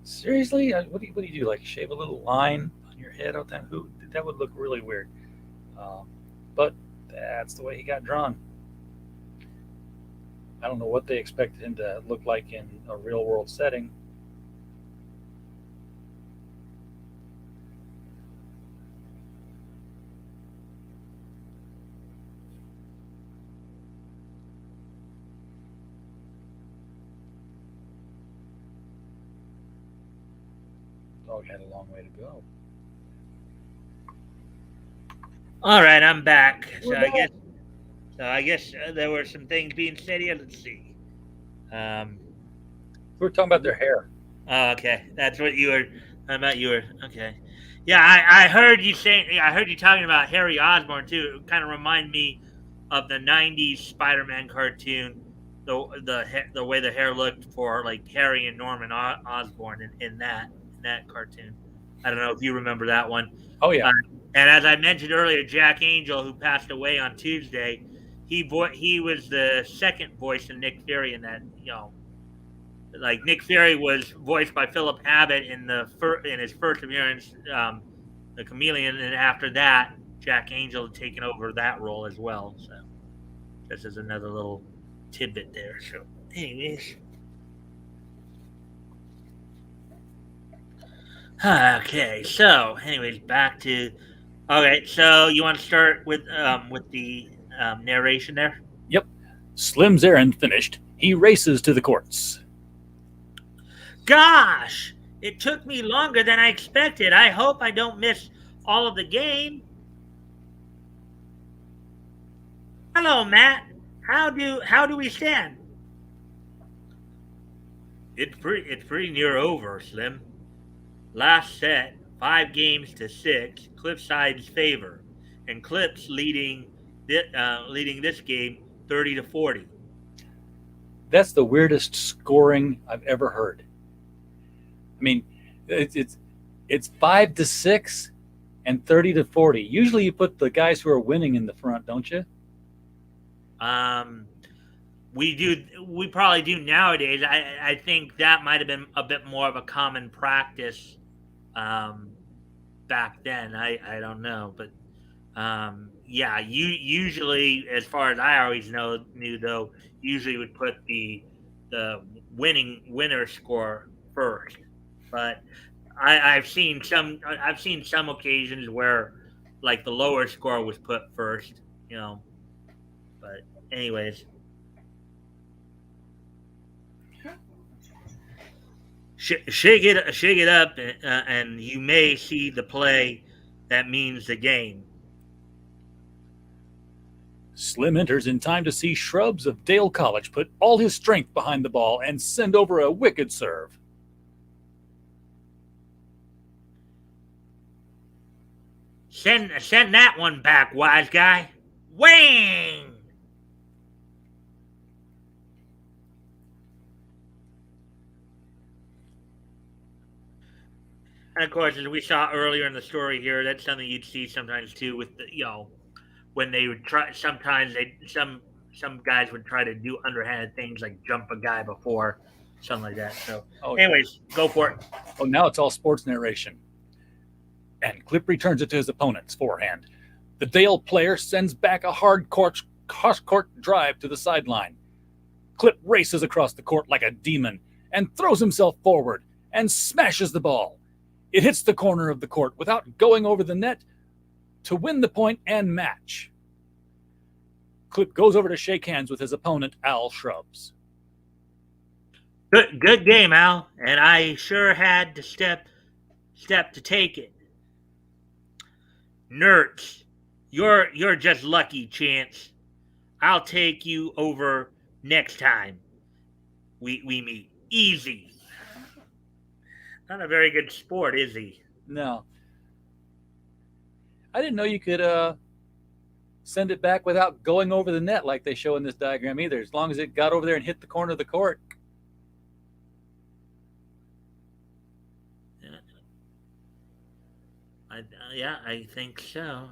seriously, what do you do? Like, shave a little line on your head all the time? Who that would look really weird. Um, but that's the way he got drawn. I don't know what they expected him to look like in a real world setting. Dog had a long way to go. All right, I'm back. We're back. I guess there were some things being said here. Let's see. Um, We were talking about their hair. oh, okay, that's what you were. I thought you were okay. Yeah, I heard you saying. Yeah, I heard you talking about Harry Osborn too. It kind of remind me of the '90s Spider-Man cartoon. The way the hair looked for like Harry and Norman Osborn in that cartoon. I don't know if you remember that one. Oh yeah, Uh, and as I mentioned earlier, Jack Angel, who passed away on Tuesday, he was the second voice of Nick Fury in that. Like Nick Fury was voiced by Philip Abbott in his first appearance, the Chameleon, and after that, Jack Angel had taken over that role as well. So this is another little tidbit there. So, anyways, okay. So, anyways, back to okay. So you want to start with the narration there? yep. Slim's errand finished, he races to the courts. Gosh, it took me longer than I expected. I hope I don't miss all of the game. Hello, Matt. How do we stand? It's pretty near over, Slim. Last set, 5 games to 6, Cliffside's favor, and Clips leading this game 30-40. That's the weirdest scoring I've ever heard. I mean, it's 5-6 and 30-40. Usually, you put the guys who are winning in the front, don't you? Um, we probably do nowadays. I think that might have been a bit more of a common practice um, back then. I don't know, but Yeah, you usually, as far as I always knew though, usually would put the winner score first. But I've seen some occasions where like the lower score was put first, you know. But anyways, shake it up, and you may see the play that means the game. Slim enters in time to see Shrubs of Dale College put all his strength behind the ball and send over a wicked serve. Send that one back, wise guy. Wang! And of course, as we saw earlier in the story here, that's something you'd see sometimes too with the, when they would try. Sometimes some guys would try to do underhanded things like jump a guy before something like that. So, Oh, yeah. anyways, go for it. Oh, now it's all sports narration. And Clip returns it to his opponent's forehand. The Dale player sends back a hard court drive to the sideline. Clip races across the court like a demon and throws himself forward and smashes the ball. It hits the corner of the court without going over the net to win the point and match. Clip goes over to shake hands with his opponent, Al Shrubs. Good game, Al, and I sure had to step to take it. Nerds, you're just lucky, Chance. I'll take you over next time we meet. Easy. Not a very good sport, is he? No. I didn't know you could send it back without going over the net like they show in this diagram either, as long as it got over there and hit the corner of the court. Yeah, I think so.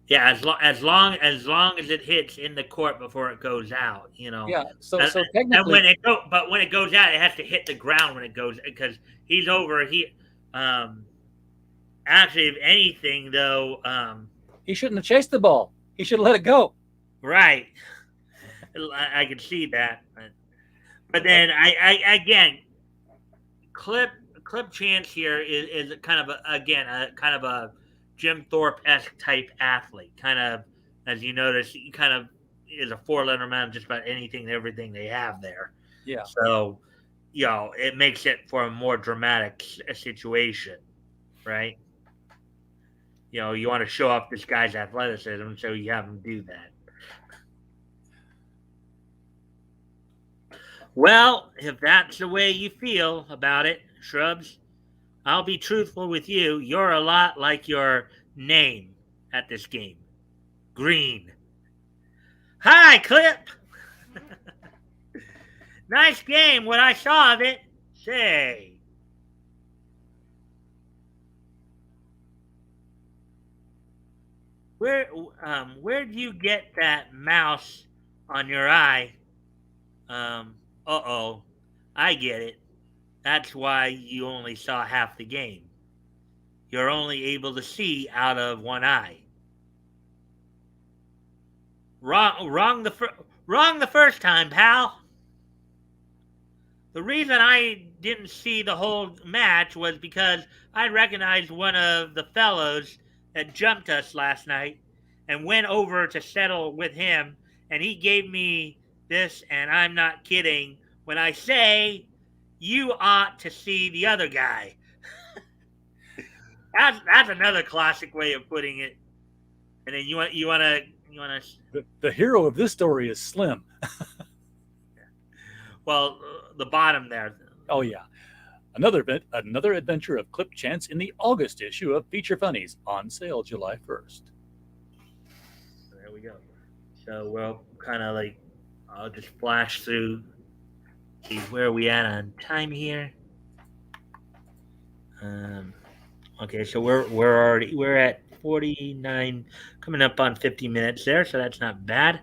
Yeah, as long as it hits in the court before it goes out, Yeah, so And, so and technically, when it goes out, it has to hit the ground when it goes because he's over. Um, Actually, if anything though, he shouldn't have chased the ball. He should have let it go. right, I can see that, but then I again, clip chance here is kind of a kind of a Jim Thorpe esque type athlete. Kind of as you notice, he kind of is a 4 letter man just about anything and everything they have there. Yeah. So it makes it for a more dramatic situation, right? You want to show off this guy's athleticism, so you have him do that. Well, if that's the way you feel about it, Shrubs, I'll be truthful with you. You're a lot like your name at this game. Green. Hi, Clip. Nice game, what I saw of it. Say. Where'd you get that mouse on your eye? Uh-oh. I get it. That's why you only saw half the game. You're only able to see out of one eye. Wrong the first time, pal. The reason I didn't see the whole match was because I recognized one of the fellows that jumped us last night and went over to settle with him, and he gave me this, and I'm not kidding when I say you ought to see the other guy. That's another classic way of putting it. And then you want to. The hero of this story is Slim. Well, the bottom there. Oh, yeah. Another adventure of Clip Chance in the August issue of Feature Funnies, on sale July 1st. There we go. So we'll kind of I'll just flash through, see where we at on time here. Okay, so we're at 49, coming up on 50 minutes there, so that's not bad.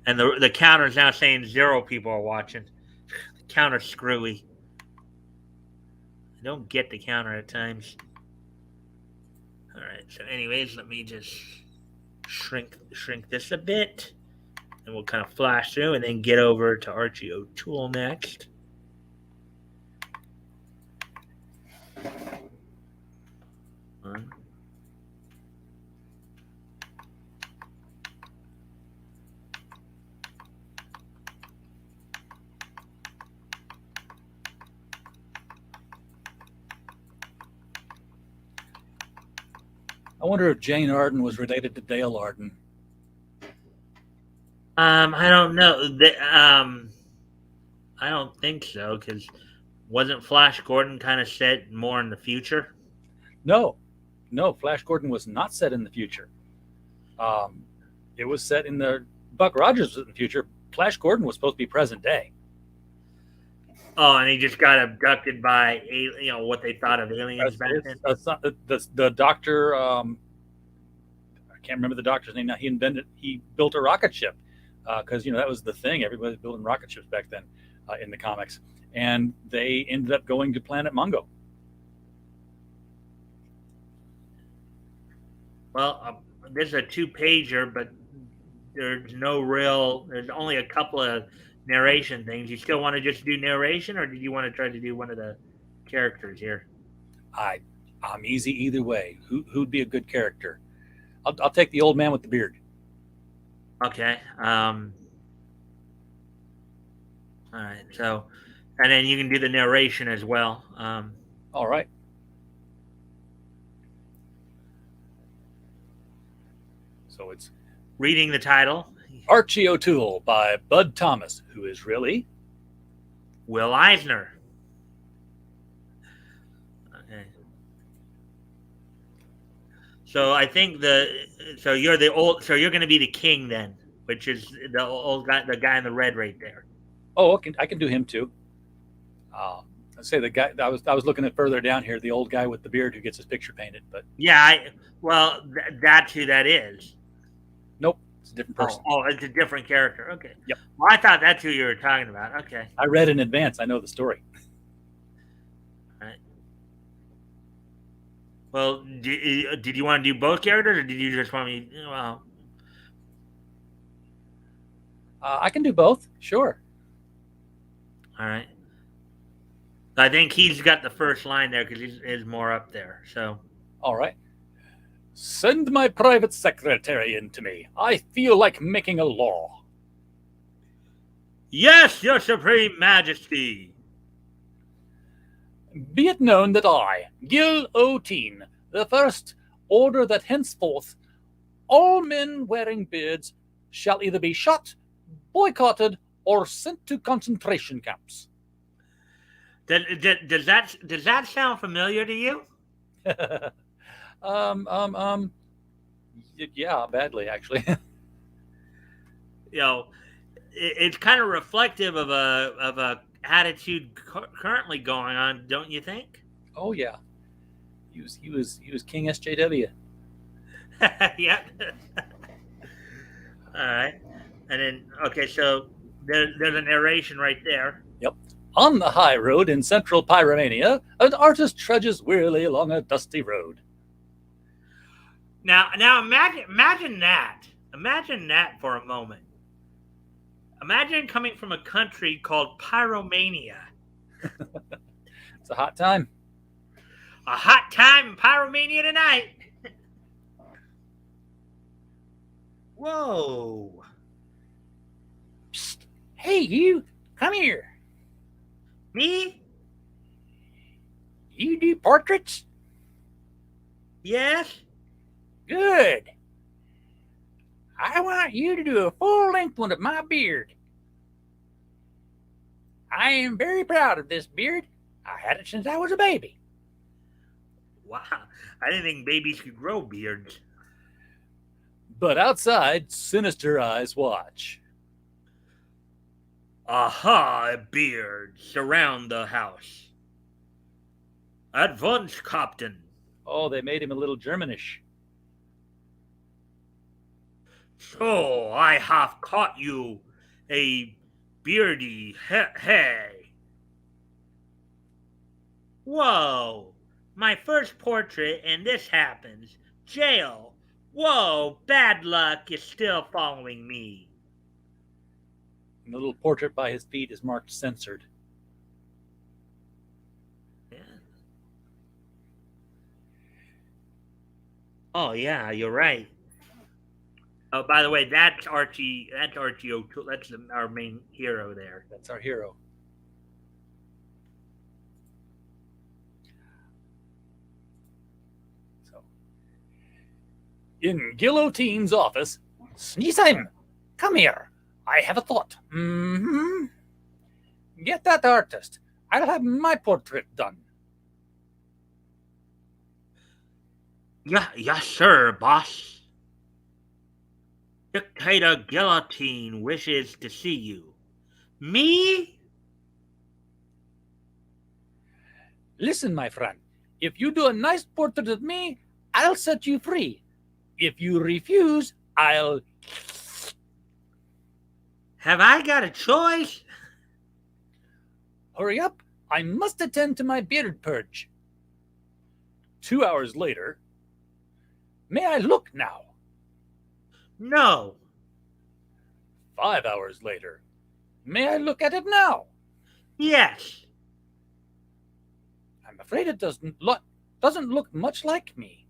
And the counter is now saying 0 people are watching. The counter's screwy. I don't get the counter at times. All right. So, anyways, let me just shrink this a bit, and we'll kind of flash through, and then get over to Archie O'Toole next. One. I wonder if Jane Arden was related to Dale Arden. I don't know. I don't think so, because wasn't Flash Gordon kind of set more in the future? No, Flash Gordon was not set in the future. It was set in the Buck Rogers was in the future. Flash Gordon was supposed to be present day. Oh, and he just got abducted by what they thought of aliens back then. The doctor, I can't remember the doctor's name now. He built a rocket ship because that was the thing. Everybody was building rocket ships back then in the comics, and they ended up going to Planet Mungo. Well, this is a 2-pager, but there's only a couple of narration things. You still want to just do narration, or did you want to try to do one of the characters here? I'm easy either way. Who'd be a good character? I'll take the old man with the beard. Okay. All right. So, and then you can do the narration as well. All right. So it's reading the title. Archie O'Toole by Bud Thomas, who is really Will Eisner. Okay. So I think you're going to be the king then, which is the old guy, the guy in the red right there. Oh, okay. I can do him too. Let's say the guy I was looking at further down here, the old guy with the beard who gets his picture painted. But yeah, that's who that is. Nope. It's a different person. Oh, it's a different character. Okay. Yep. Well, I thought that's who you were talking about. Okay. I read in advance. I know the story. All right. Well, did you want to do both characters, or did you just want me? Well, I can do both. Sure. All right. I think he's got the first line there because he's more up there. So. All right. Send my private secretary in to me. I feel like making a law. Yes, your supreme majesty. Be it known that I, Gil O'Teen, the first, order that henceforth all men wearing beards shall either be shot, boycotted, or sent to concentration camps. Does that sound familiar to you? Yeah, badly actually. It's kind of reflective of a attitude currently going on, don't you think? Oh yeah, he was King SJW. Yeah. All right, and then okay, so there's a narration right there. Yep. On the high road in central Pyromania, an artist trudges wearily along a dusty road. Now imagine that. Imagine that for a moment. Imagine coming from a country called Pyromania. It's a hot time. A hot time in Pyromania tonight. Whoa. Psst. Hey, you. Come here. Me? You do portraits? Yes. Good. I want you to do a full-length one of my beard. I am very proud of this beard. I had it since I was a baby. Wow. I didn't think babies could grow beards. But outside, sinister eyes watch. Aha, beards surround the house. At once, Captain. Oh, they made him a little Germanish. So I have caught you a beardy hey. Whoa, my first portrait and this happens. Jail. Whoa, bad luck is still following me. And the little portrait by his feet is marked censored. Yeah. Oh yeah, you're right. Oh, by the way, that's Archie. That's Archie O'Toole. That's our main hero there. That's our hero. So, in Guillotine's office, Sneesheim, come here. I have a thought. Mm-hmm. Get that artist. I'll have my portrait done. Yeah, yes, sir, boss. Dictator Guillotine wishes to see you. Me? Listen, my friend. If you do a nice portrait of me, I'll set you free. If you refuse, I'll. Have I got a choice? Hurry up. I must attend to my beard purge. 2 hours later. May I look now? No. 5 hours later. May I look at it now? Yes. I'm afraid it doesn't look much like me.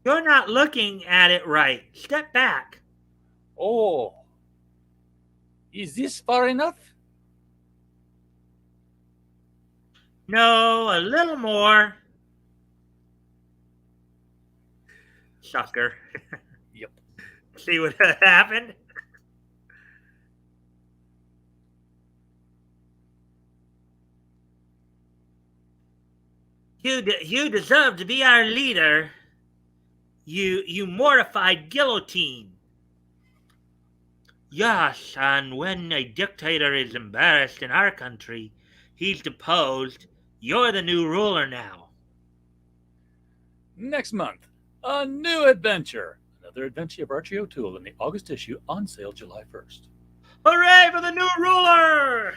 You're not looking at it right. Step back. Oh. Is this far enough? No, a little more. Sucker. Yep. See what happened? You deserve to be our leader. You mortified guillotine. Yes, and when a dictator is embarrassed in our country, he's deposed. You're the new ruler now. Next month, a new adventure. Another adventure of Archie O'Toole in the August issue, on sale July 1st. Hooray for the new ruler!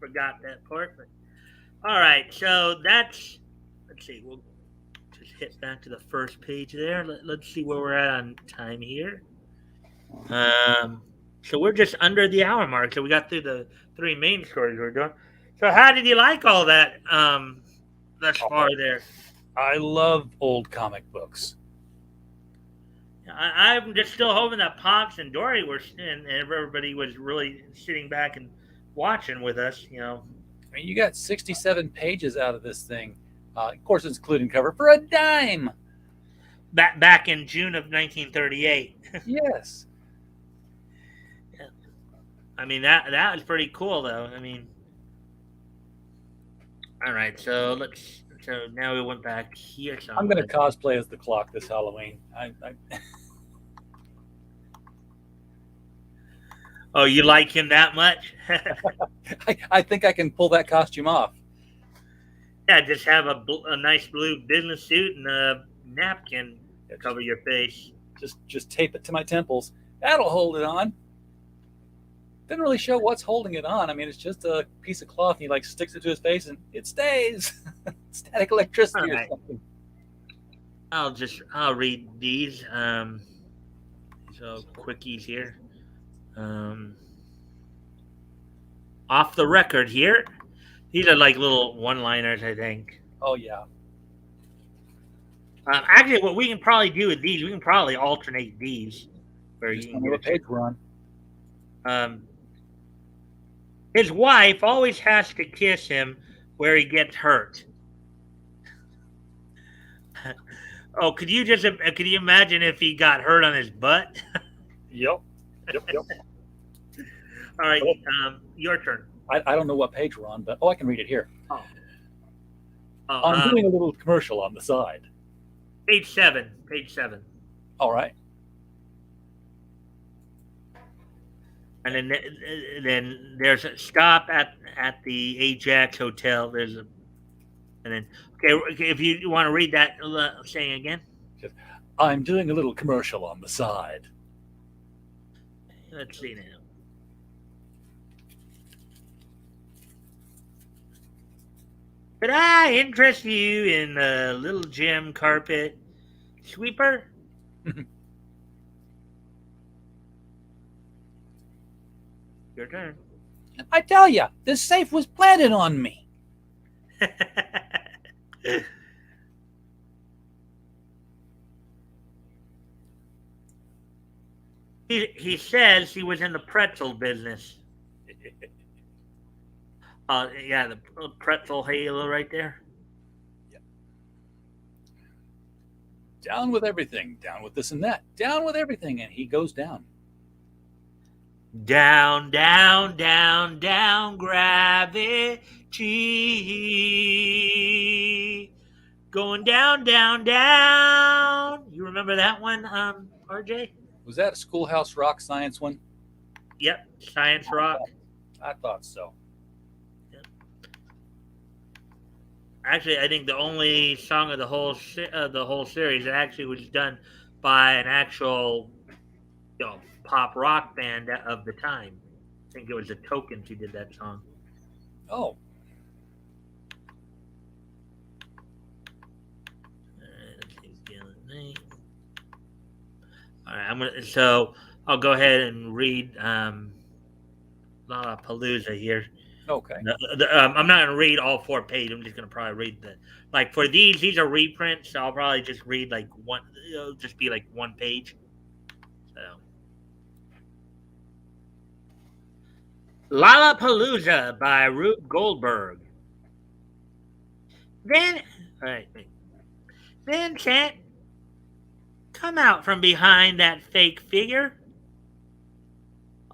Forgot that part. But... All right, so that's. Let's see. We'll just hit back to the first page there. Let's see where we're at on time here. So we're just under the hour mark. So we got through the 3 main stories we're doing. So how did you like all that thus far there? I love old comic books. I'm just still hoping that Pops and Dory were and everybody was really sitting back and watching with us. You know, I mean, you got 67 pages out of this thing. Of course, it's including cover for a dime. Back in June of 1938. Yes. Yeah. I mean that was pretty cool though. I mean, all right. So now we went back here. I'm going to cosplay as the clock this Halloween. Oh, you like him that much? I think I can pull that costume off. Yeah, just have a nice blue business suit and a napkin to cover your face. Just tape it to my temples. That'll hold it on. Didn't really show what's holding it on. I mean, it's just a piece of cloth, and he like sticks it to his face, and it stays. Static electricity or something. I'll read these. So quickies here. Off the record here. These are like little one-liners, I think. Oh yeah. Actually, what we can probably do with these, we can probably alternate these. Where Just you tell can me what page we're on. His wife always has to kiss him where he gets hurt. Oh, could you imagine if he got hurt on his butt? Yep. All right, your turn. I don't know what page we're on, but I can read it here. Oh, I'm doing a little commercial on the side. Page 7. All right. And then there's a stop at the Ajax Hotel. And then if you want to read that saying again. I'm doing a little commercial on the side. Let's see now. Could I interest you in the little gym carpet sweeper? Your turn. I tell ya, this safe was planted on me. he says he was in the pretzel business. Yeah, the pretzel halo right there. Down with everything, down with this and that, down with everything, and he goes down. Down, down, down, down, gravity. Going down, down, down. You remember that one, RJ? Was that a Schoolhouse Rock science one? Yep, Science Rock. I thought so. Yep. Actually, I think the only song of the whole series that actually was done by an actual, pop rock band of the time. I think it was the Tokens who did that song. Oh, All right, So I'll go ahead and read Lollapalooza here. okay. I'm not going to read all 4 pages. I'm just going to probably read for these are reprints. So I'll probably just read like one. It'll just be like 1 page. So Lollapalooza by Rube Goldberg. Then, all right, Vincent, come out from behind that fake figure.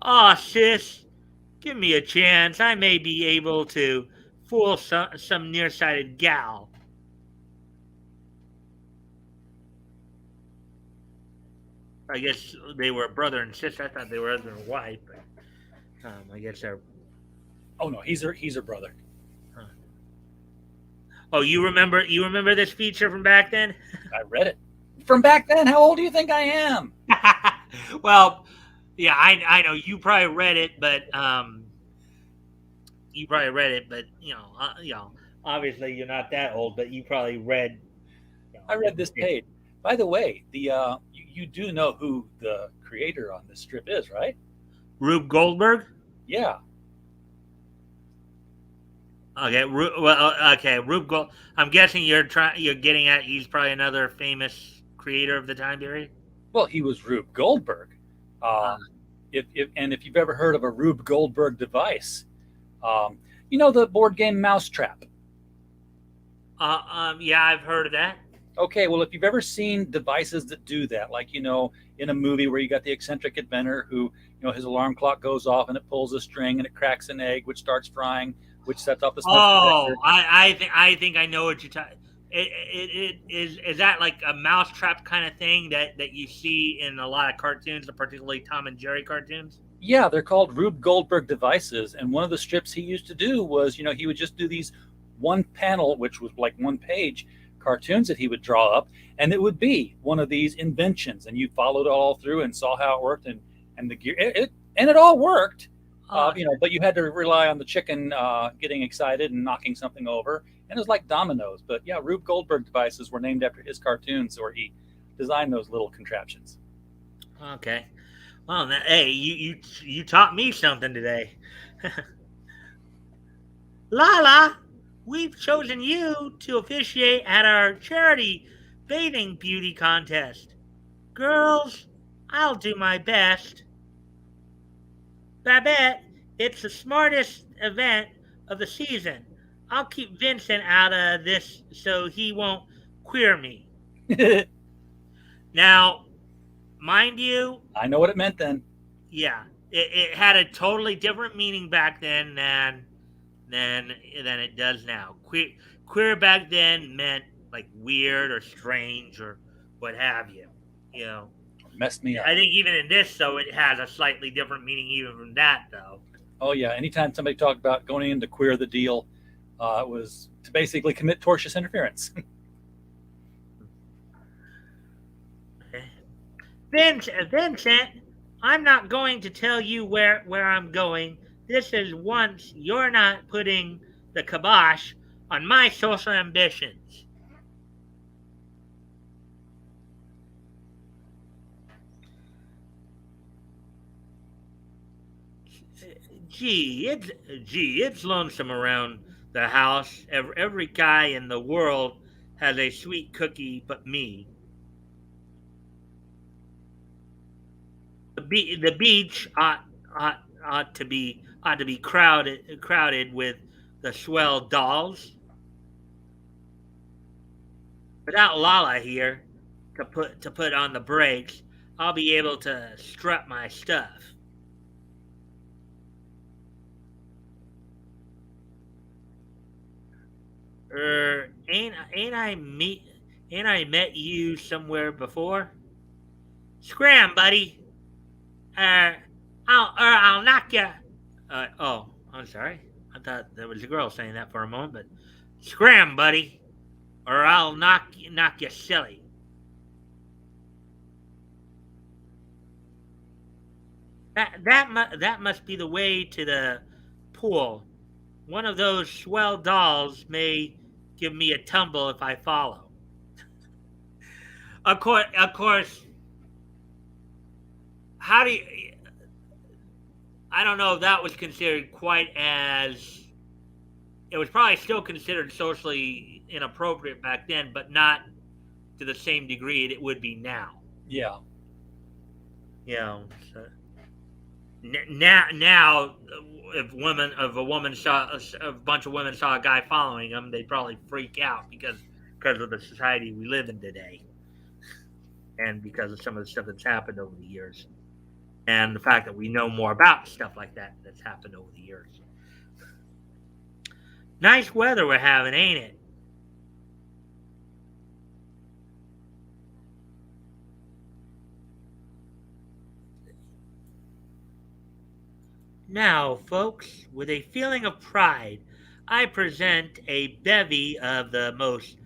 Aw, sis, give me a chance. I may be able to fool some nearsighted gal. I guess they were brother and sister. I thought they were husband and wife, but I guess they're. Oh no, he's her brother. Huh. Oh, you remember this feature from back then? I read it from back then. How old do you think I am? Well, yeah, I know you probably read it, but obviously you're not that old, but you probably read. I read this page. By the way, you do know who the creator on this strip is, right? Rube Goldberg. Yeah. Okay. Rube Gold. I'm guessing you're getting at he's probably another famous creator of the time period. Well, he was Rube Goldberg. If you've ever heard of a Rube Goldberg device, the board game Mousetrap. Yeah, I've heard of that. Okay, well, if you've ever seen devices that do that, like, in a movie where you got the eccentric inventor who, his alarm clock goes off and it pulls a string and it cracks an egg, which starts frying, which sets off the smoke detector. I think I know what you're talking. Is that like a mousetrap kind of thing that you see in a lot of cartoons, particularly Tom and Jerry cartoons? Yeah, they're called Rube Goldberg devices, and one of the strips he used to do was, he would just do these one panel, which was like 1 page cartoons that he would draw up, and it would be one of these inventions, and you followed it all through and saw how it worked, and the gear it all worked. But you had to rely on the chicken getting excited and knocking something over, and it was like dominoes. But yeah, Rube Goldberg devices were named after his cartoons, where he designed those little contraptions. Okay. Well, hey, you taught me something today. Lala, we've chosen you to officiate at our charity bathing beauty contest. Girls, I'll do my best. Babette, it's the smartest event of the season. I'll keep Vincent out of this so he won't queer me. Now, mind you, I know what it meant then. yeah, it had a totally different meaning back then than it does now. Queer back then meant like weird or strange or what have you. Messed me up. I think even in this, though, it has a slightly different meaning even from that, though. Oh yeah, anytime somebody talked about going in to queer the deal, it was to basically commit tortious interference. Okay. Vincent, I'm not going to tell you where I'm going. This is once you're not putting the kibosh on my social ambitions. It's lonesome around the house. Every guy in the world has a sweet cookie, but me. The beach ought to be crowded with the swell dolls. Without Lala here to put on the brakes, I'll be able to strut my stuff. Ain't I met you somewhere before? Scram, buddy. Uh, I'll knock you. Oh, I'm sorry. I thought there was a girl saying that for a moment, but scram, buddy, or I'll knock you silly. That must be the way to the pool. One of those swell dolls may give me a tumble if I follow. Of course. How do you? I don't know if that was considered quite as. It was probably still considered socially inappropriate back then, but not to the same degree it would be now. Yeah. You know, so now if a woman saw a bunch of women saw a guy following them, they'd probably freak out because of the society we live in today, and because of some of the stuff that's happened over the years, and the fact that we know more about stuff like that that's happened over the years. Nice weather we're having, ain't it? Now, folks, with a feeling of pride, I present a bevy of the most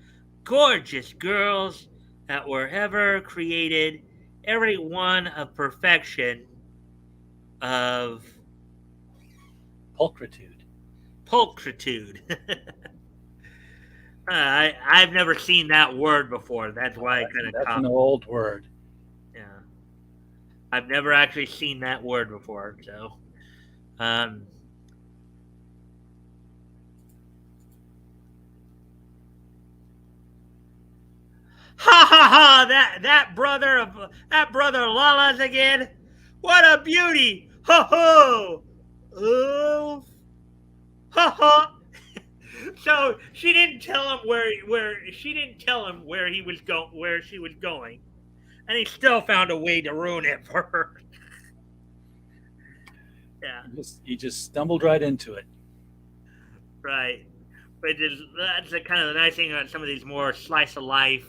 gorgeous girls that were ever created, every one of perfection, of Pulchritude. pulchritude. I've never seen that word before. That's why I kind of That's caught. an old word. Yeah, I've never actually seen that word before. So, um, ha ha ha! That brother Lala's again. What a beauty! Ho ho! Oh, ha ha! So she didn't tell him where he was where she was going, and he still found a way to ruin it for her. Yeah, He just stumbled right into it. right. But that's the kind of the nice thing about some of these more slice of life.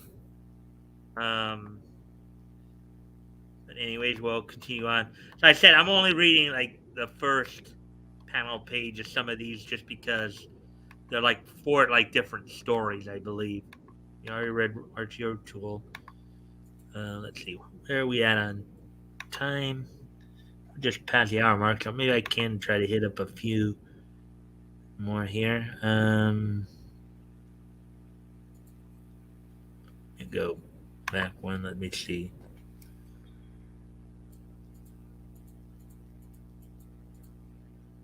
Um, but anyways, we'll continue on. So I said I'm only reading like the first panel page of some of these just because they're like four like different stories, I believe. You already read Archie O'Toole. Let's see, where are we at on time? Just past the hour mark, so maybe I can try to hit up a few more here. Go back one. Let me see.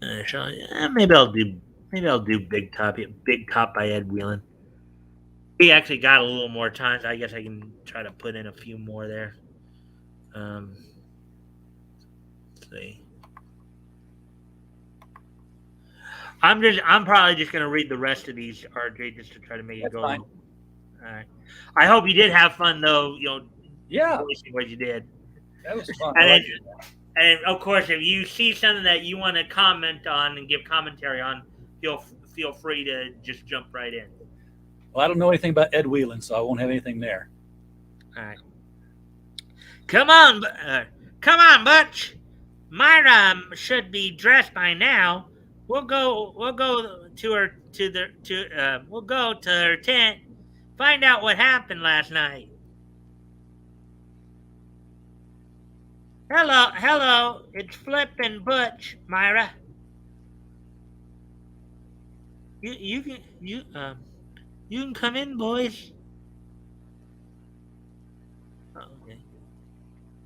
Maybe I'll do Big Top by Ed Whelan. He actually got a little more time, so I guess I can try to put in a few more there. Let's see. I'm probably just gonna read the rest of these, RJ, just to try to make it go. Fine. All right. I hope you did have fun though. Yeah, voicing what you did. that was fun. And and of course, if you see something that you want to comment on and give commentary on, feel free to just jump right in. Well, I don't know anything about Ed Whelan, so I won't have anything there. All right. Come on, Butch. Myra should be dressed by now. We'll go to we'll go to her tent. Find out what happened last night. Hello. It's Flip and Butch, Myra. you can come in, boys. Oh, okay.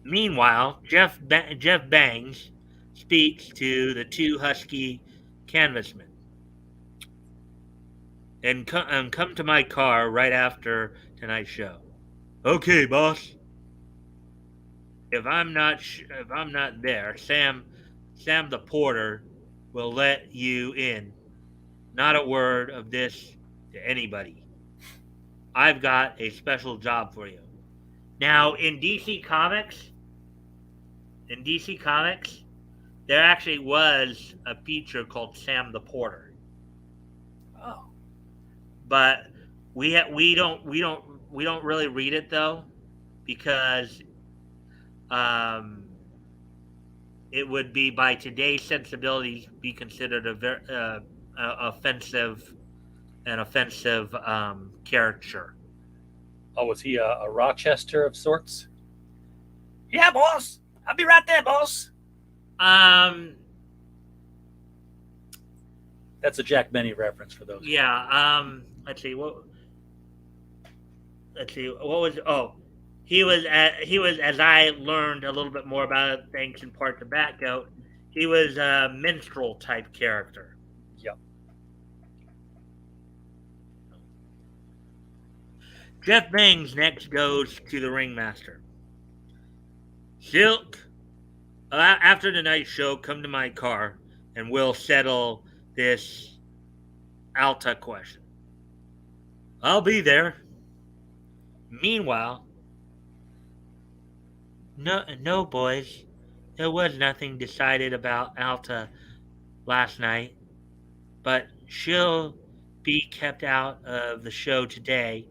Meanwhile, Jeff Bangs speaks to the two husky canvasmen and come to my car right after tonight's show. Okay, boss. If I'm not there, Sam the porter will let you in. Not a word of this to anybody. I've got a special job for you. Now, in DC Comics, there actually was a feature called Sam the Porter, Oh, but we don't really read it though because um, it would be by today's sensibilities be considered a very offensive caricature. oh, was he a Rochester of sorts? Yeah, boss. I'll be right there, boss. Um, That's a Jack Benny reference for those. yeah. Let's see what. Let's see what was. Oh, he was as I learned a little bit more about it, thanks in part to BatGoat. He was a minstrel type character. Yep. Jeff Bangs next goes to the ringmaster. Silk, after tonight's show, come to my car and we'll settle this Alta question. I'll be there. Meanwhile, no, boys. There was nothing decided about Alta last night, but she'll be kept out of the show today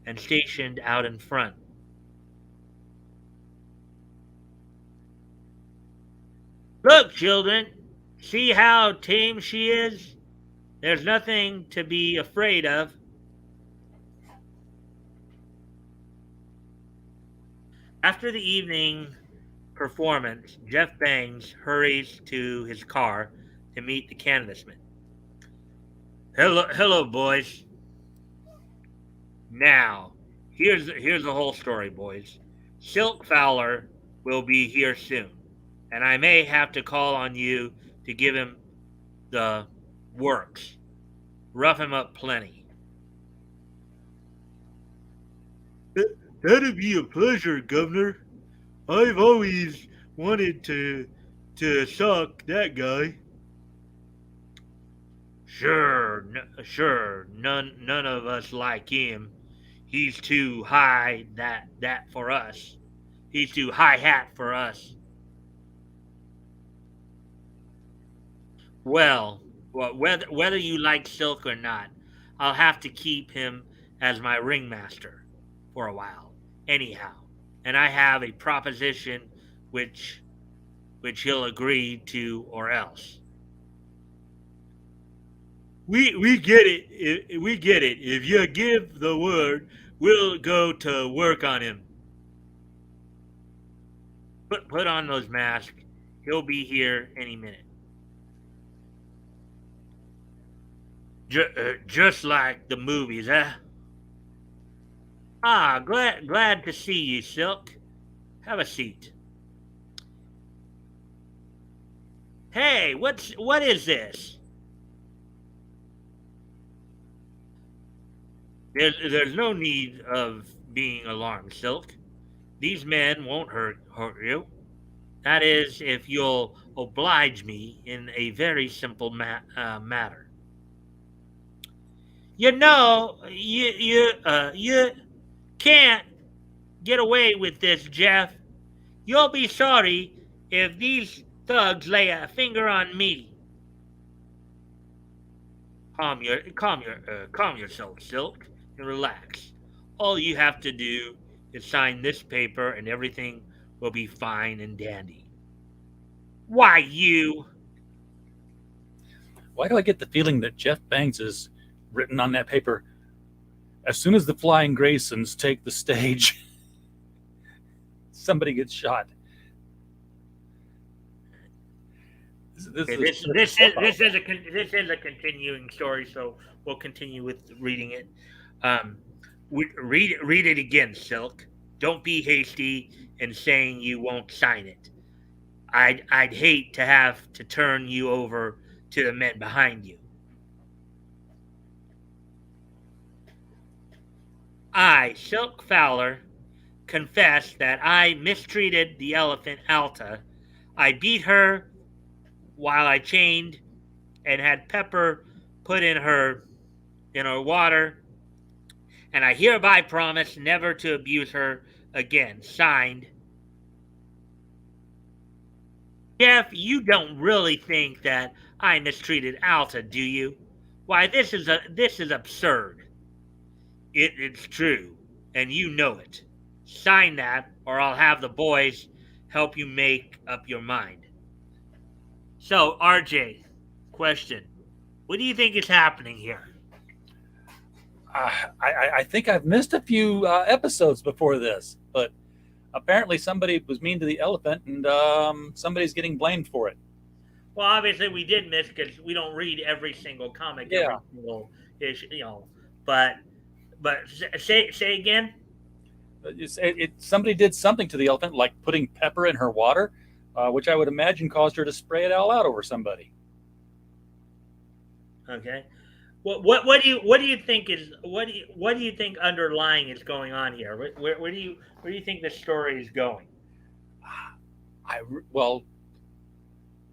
and stationed out in front. Look, children, see how tame she is? There's nothing to be afraid of. After the evening performance, Jeff Bangs hurries to his car to meet the canvasman. Hello, boys. Now, here's the whole story, boys. Silk Fowler will be here soon, and I may have to call on you to give him the works. Rough him up plenty. That'd be a pleasure, Governor. I've always wanted to suck that guy. Sure. None of us like him. He's too high that for us. He's too high hat for us. Well, whether you like Silk or not, I'll have to keep him as my ringmaster for a while. Anyhow, and I have a proposition which he'll agree to or else. We get it. We get it. If you give the word, we'll go to work on him. Put on those masks. He'll be here any minute. Just like the movies, eh? Ah, glad to see you, Silk. Have a seat. Hey, what is this? There's no need of being alarmed, Silk. These men won't hurt you. That is, if you'll oblige me in a very simple matter. You know, you can't get away with this, Jeff. You'll be sorry if these thugs lay a finger on me. Calm yourself, Silk, and relax. All you have to do is sign this paper, and everything will be fine and dandy. Why you? Why do I get the feeling that Jeff Bangs is written on that paper? As soon as the Flying Graysons take the stage, somebody gets shot. This Okay, is this is a continuing story, so we'll continue with reading it. Um, read it again, Silk. Don't be hasty in saying you won't sign it. I'd hate to have to turn you over to the men behind you. I, Silk Fowler, confess that I mistreated the elephant Alta. I beat her while I chained and had pepper put in her water, and I hereby promise never to abuse her again. Signed, Jeff. You don't really think that I mistreated Alta, do you? Why, this is absurd. It's true, and you know it. Sign that, or I'll have the boys help you make up your mind. So, RJ, question: what do you think is happening here? I think I've missed a few episodes before this, but apparently somebody was mean to the elephant, and somebody's getting blamed for it. Well, obviously we did miss because we don't read every single comic, every Yeah, single issue, you know. But say again. somebody did something to the elephant, like putting pepper in her water, which I would imagine caused her to spray it all out over somebody. Okay. What do you think is what do you think underlying is going on here? Where do you think the story is going? Well,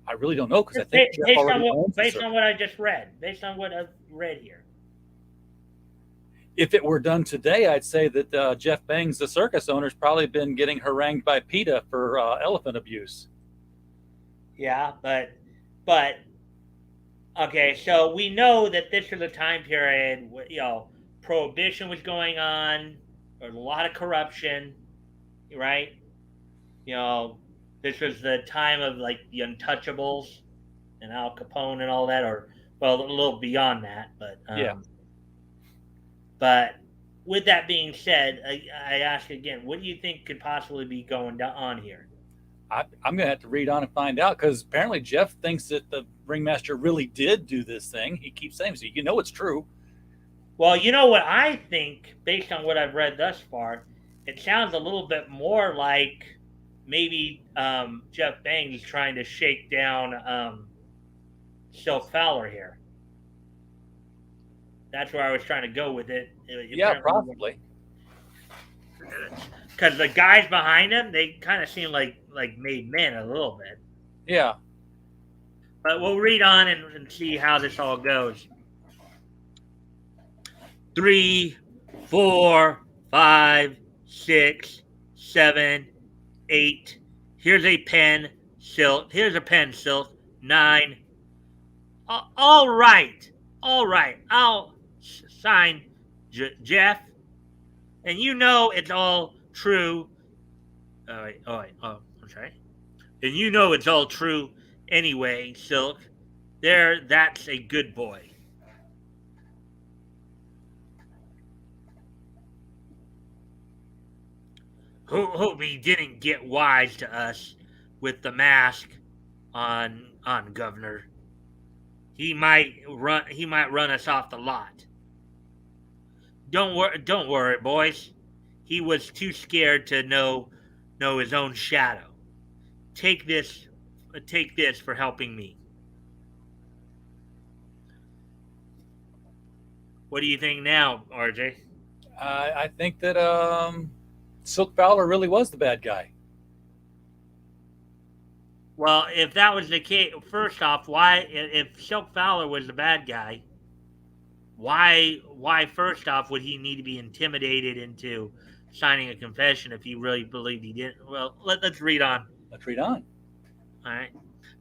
I really don't know because I think Jeff already owns the Based circus. on what I just read, based on what I've read here. If it were done today, I'd say that Jeff Bangs, the circus owner, has probably been getting harangued by PETA for elephant abuse. Yeah, but okay, so we know that this is a time period, you know, prohibition was going on. There's a lot of corruption, right? You know, this was the time of like the Untouchables and Al Capone and all that, or well, a little beyond that. Yeah, But with that being said, I ask again, what do you think could possibly be going on here? I'm going to have to read on and find out because apparently Jeff thinks that the ringmaster really did do this thing. He keeps saying, so you know it's true. Well, you know what I think, based on what I've read thus far, it sounds a little bit more like maybe Jeff Bangs is trying to shake down Silk Fowler here. That's where I was trying to go with it. Yeah, probably. Because the guys behind him, they kind of seem like made men a little bit. Yeah. But we'll read on and see how this all goes. 3, 4, 5, 6, 7, 8. Here's a pen, Silk. Here's a pen, Silk. 9. All right. All right. I'll sign Jeff. And you know it's all true. All right. All right. Oh, I'm sorry. And you know it's all true anyway, Silk. That's a good boy. Hope he didn't get wise to us with the mask on Governor. He might run us off the lot. Don't worry, boys. He was too scared to know his own shadow. Take this for helping me. What do you think now, RJ? I think that Silk Fowler really was the bad guy. Well, if that was the case, first off, why if Silk Fowler was the bad guy, why first off would he need to be intimidated into signing a confession if he really believed he didn't? Well, let's read on. Let's read on. All right.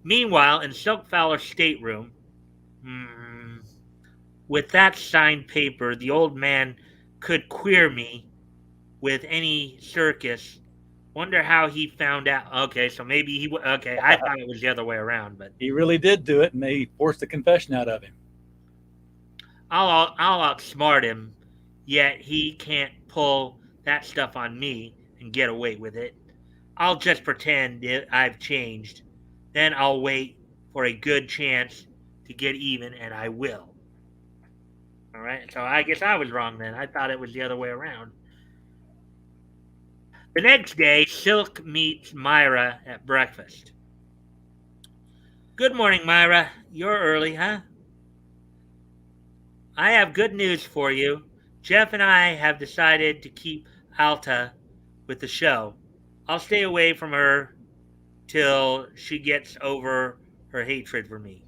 Meanwhile, in Silk Fowler's stateroom, with that signed paper, the old man could queer me with any circus. Wonder how he found out. Okay, so maybe he. Okay, I thought it was the other way around, but He really did do it, and they forced a confession out of him. I'll outsmart him. Yet he can't pull that stuff on me and get away with it. I'll just pretend I've changed. Then I'll wait for a good chance to get even, and I will. All right. So I guess I was wrong then. I thought it was the other way around. The next day, Silk meets Myra at breakfast. Good morning, Myra. You're early, huh? I have good news for you. Jeff and I have decided to keep Alta with the show. I'll stay away from her till she gets over her hatred for me.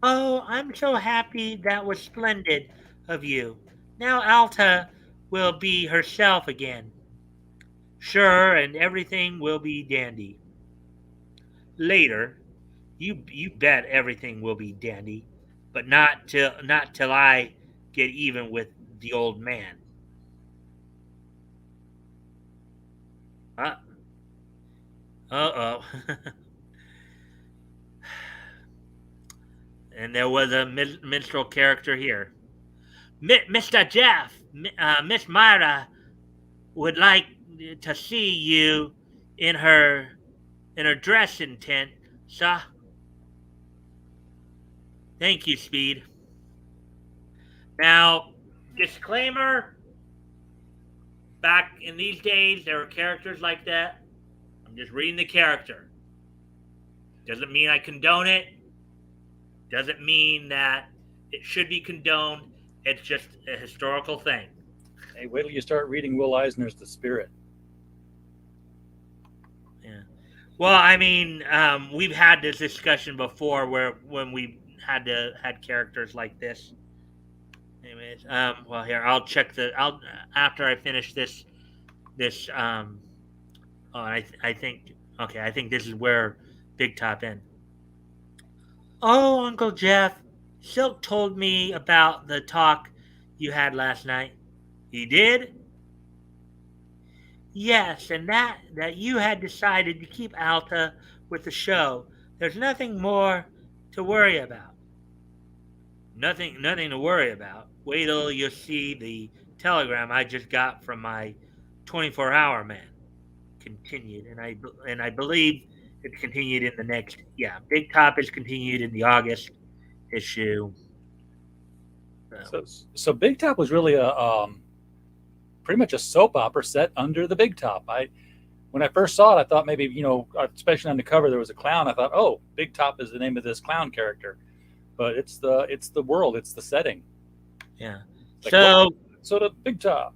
Oh, I'm so happy. That was splendid of you. Now Alta will be herself again. Sure, and everything will be dandy. Later, you bet everything will be dandy, but not till I get even with the old man. Uh oh. And there was a minstrel character here. Mr. Jeff, Miss Myra would like to see you in her in her dressing tent, sir. Thank you, Speed. Now, disclaimer: back in these days, there were characters like that. I'm just reading the character. Doesn't mean I condone it. Doesn't mean that it should be condoned. It's just a historical thing. Hey, wait till you start reading Will Eisner's The Spirit. Yeah. Well, I mean, we've had this discussion before, where when we had characters like this. Anyways, well, here I'll check the. I'll after I finish this. Oh, I think okay. I think this is where Big Top ends. Oh, Uncle Jeff, Silk told me about the talk you had last night. He did? Yes, and that you had decided to keep Alta with the show. There's nothing more to worry about. Nothing to worry about. Wait till you see the telegram I just got from my 24-hour man. Continued, and I believe it's continued in the next. Yeah, Big Top is continued in the August issue. So, so Big Top was really a pretty much a soap opera set under the Big Top. When I first saw it, I thought maybe, especially on the cover, there was a clown. I thought, oh, Big Top is the name of this clown character, but it's the world, it's the setting. Yeah. Like, So so the Big Top.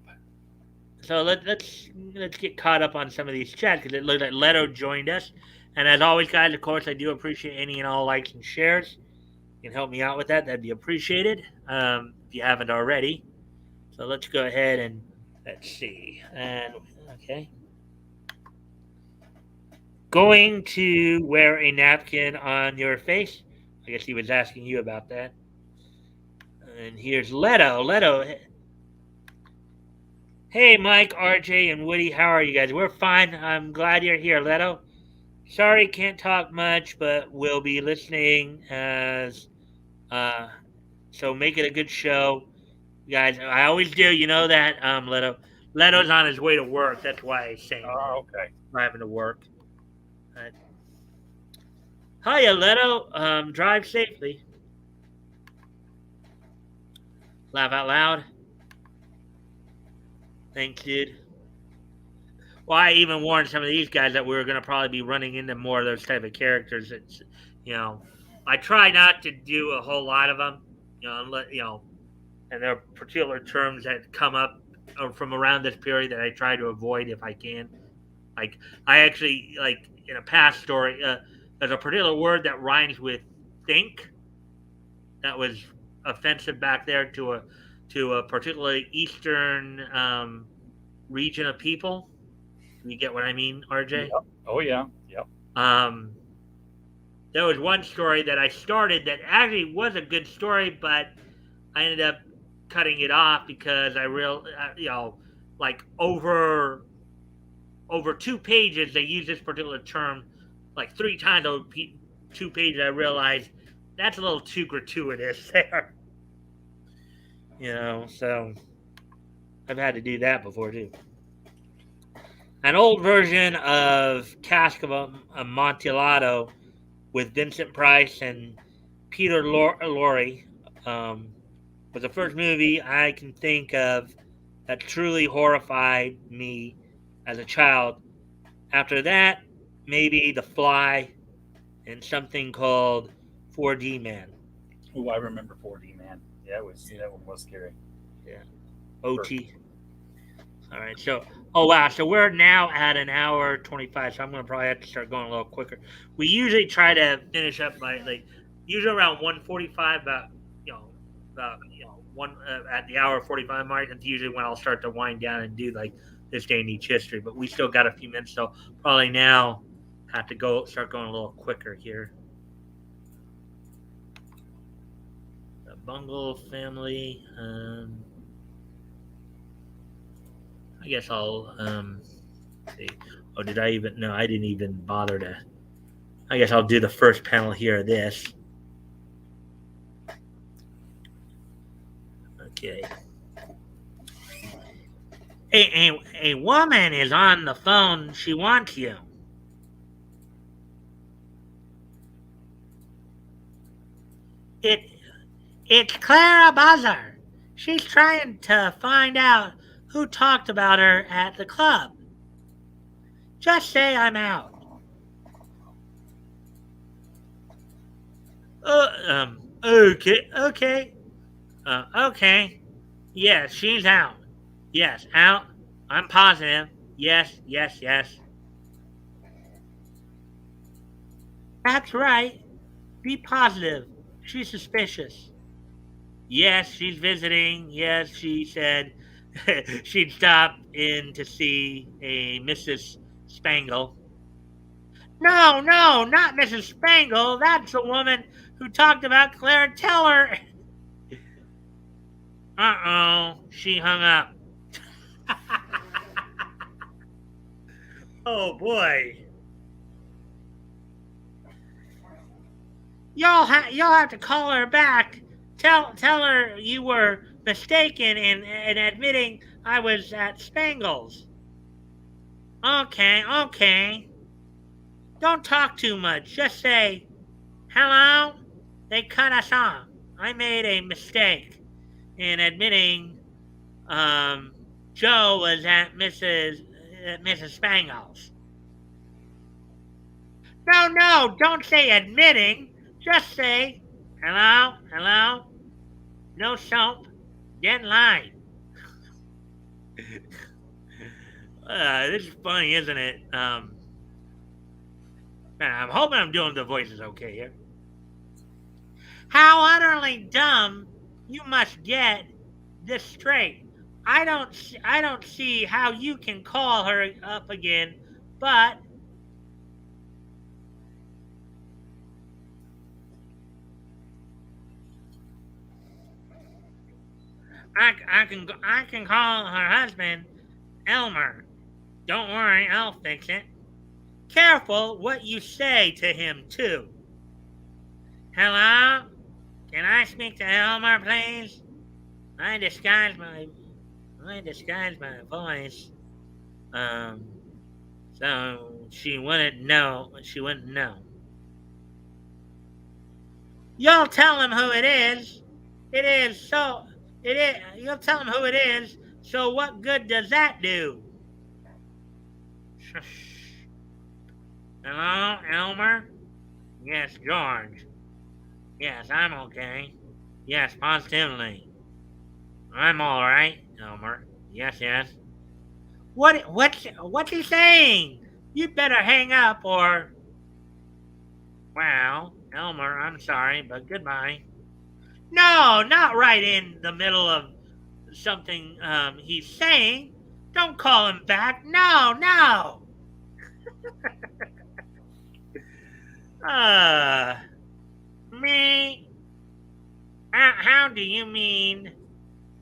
let's get caught up on some of these chats, because it looked like Leto joined us, and as always, guys, of course, I do appreciate any and all likes and shares. You can help me out with that. That'd be appreciated, if you haven't already. So let's go ahead and let's see. And okay, going to wear a napkin on your face. I guess he was asking you about that. And here's Leto. Leto, hey, Mike, RJ, and Woody, how are you guys? We're fine. I'm glad you're here, Leto. Sorry, can't talk much, but we'll be listening as. Uh, so make it a good show, guys. I always do. You know that, Leto. Leto's on his way to work. That's why he's saying that. Oh, okay. Driving to work. Uh, Hiya, Leto. Drive safely. Laugh out loud. Thanks, dude. Well, I even warned some of these guys that we were going to probably be running into more of those type of characters. It's, you know, I try not to do a whole lot of them, and there are particular terms that come up from around this period that I try to avoid if I can. Like, I actually, like, in a past story, there's a particular word that rhymes with think that was offensive back there to a particularly eastern region of people. You get what I mean, RJ? Yep. Oh yeah. Yep. Um, there was one story that I started that actually was a good story, but I ended up cutting it off because like over 2 pages, they use this particular term like 3 times over 2 pages. I realized that's a little too gratuitous there. So I've had to do that before too. an old version of Cask of Amontillado with Vincent Price and Peter Lorre. Um, was the first movie I can think of that truly horrified me as a child. After that, maybe The Fly and something called 4D Man. Oh, I remember 4D Man. Yeah, it was Yeah, that one was scary. yeah. For OT. All right. So, oh wow. So we're now at an hour 25. So I'm gonna probably have to start going a little quicker. We usually try to finish up by like usually around 1:45. About one at the hour 45 mark. That's usually when I'll start to wind down and do like this day in each history. But we still got a few minutes, so probably now have to start going a little quicker here. The Bungle family. I guess I'll see. Oh, did I even? No, I didn't even bother to. I guess I'll do the first panel here of this. Okay. A woman is on the phone. She wants you. It it's Clara Buzzer. She's trying to find out who talked about her at the club. Just say I'm out. Okay, okay, okay. Yes, she's out. Yes, out. I'm positive. Yes, yes, yes. That's right. Be positive. She's suspicious. Yes, she's visiting. Yes, she said she'd stop in to see a Mrs. Spangle. No, no, not Mrs. Spangle. That's the woman who talked about Clara Teller. Uh-oh, she hung up. Oh boy. You'll have to call her back. Tell her you were mistaken in admitting I was at Spangles. Okay, okay. Don't talk too much. Just say, hello? They cut us off. I made a mistake in admitting um, Joe was at Mrs. Spangles. No, no, don't say admitting. Just say, hello, hello, no soap, dead line. This is funny, isn't it? I'm hoping I'm doing the voices okay here. How utterly dumb you must get this straight. I don't see how you can call her up again, but I can call her husband Elmer. Don't worry, I'll fix it. Careful what you say to him too. Hello? Can I speak to Elmer, please? I disguise my I disguise my voice. Um so she wouldn't know. She wouldn't know. You'll tell him who it is. It is so. It is. You'll tell him who it is. So what good does that do? Shush. Hello, Elmer? Yes, George. Yes, I'm okay. Yes, positively. I'm all right, Elmer. Yes, yes. What's he saying? You'd better hang up or. Well, Elmer, I'm sorry, but goodbye. No, not right in the middle of something he's saying. Don't call him back. No, no. Uh, me? How do you mean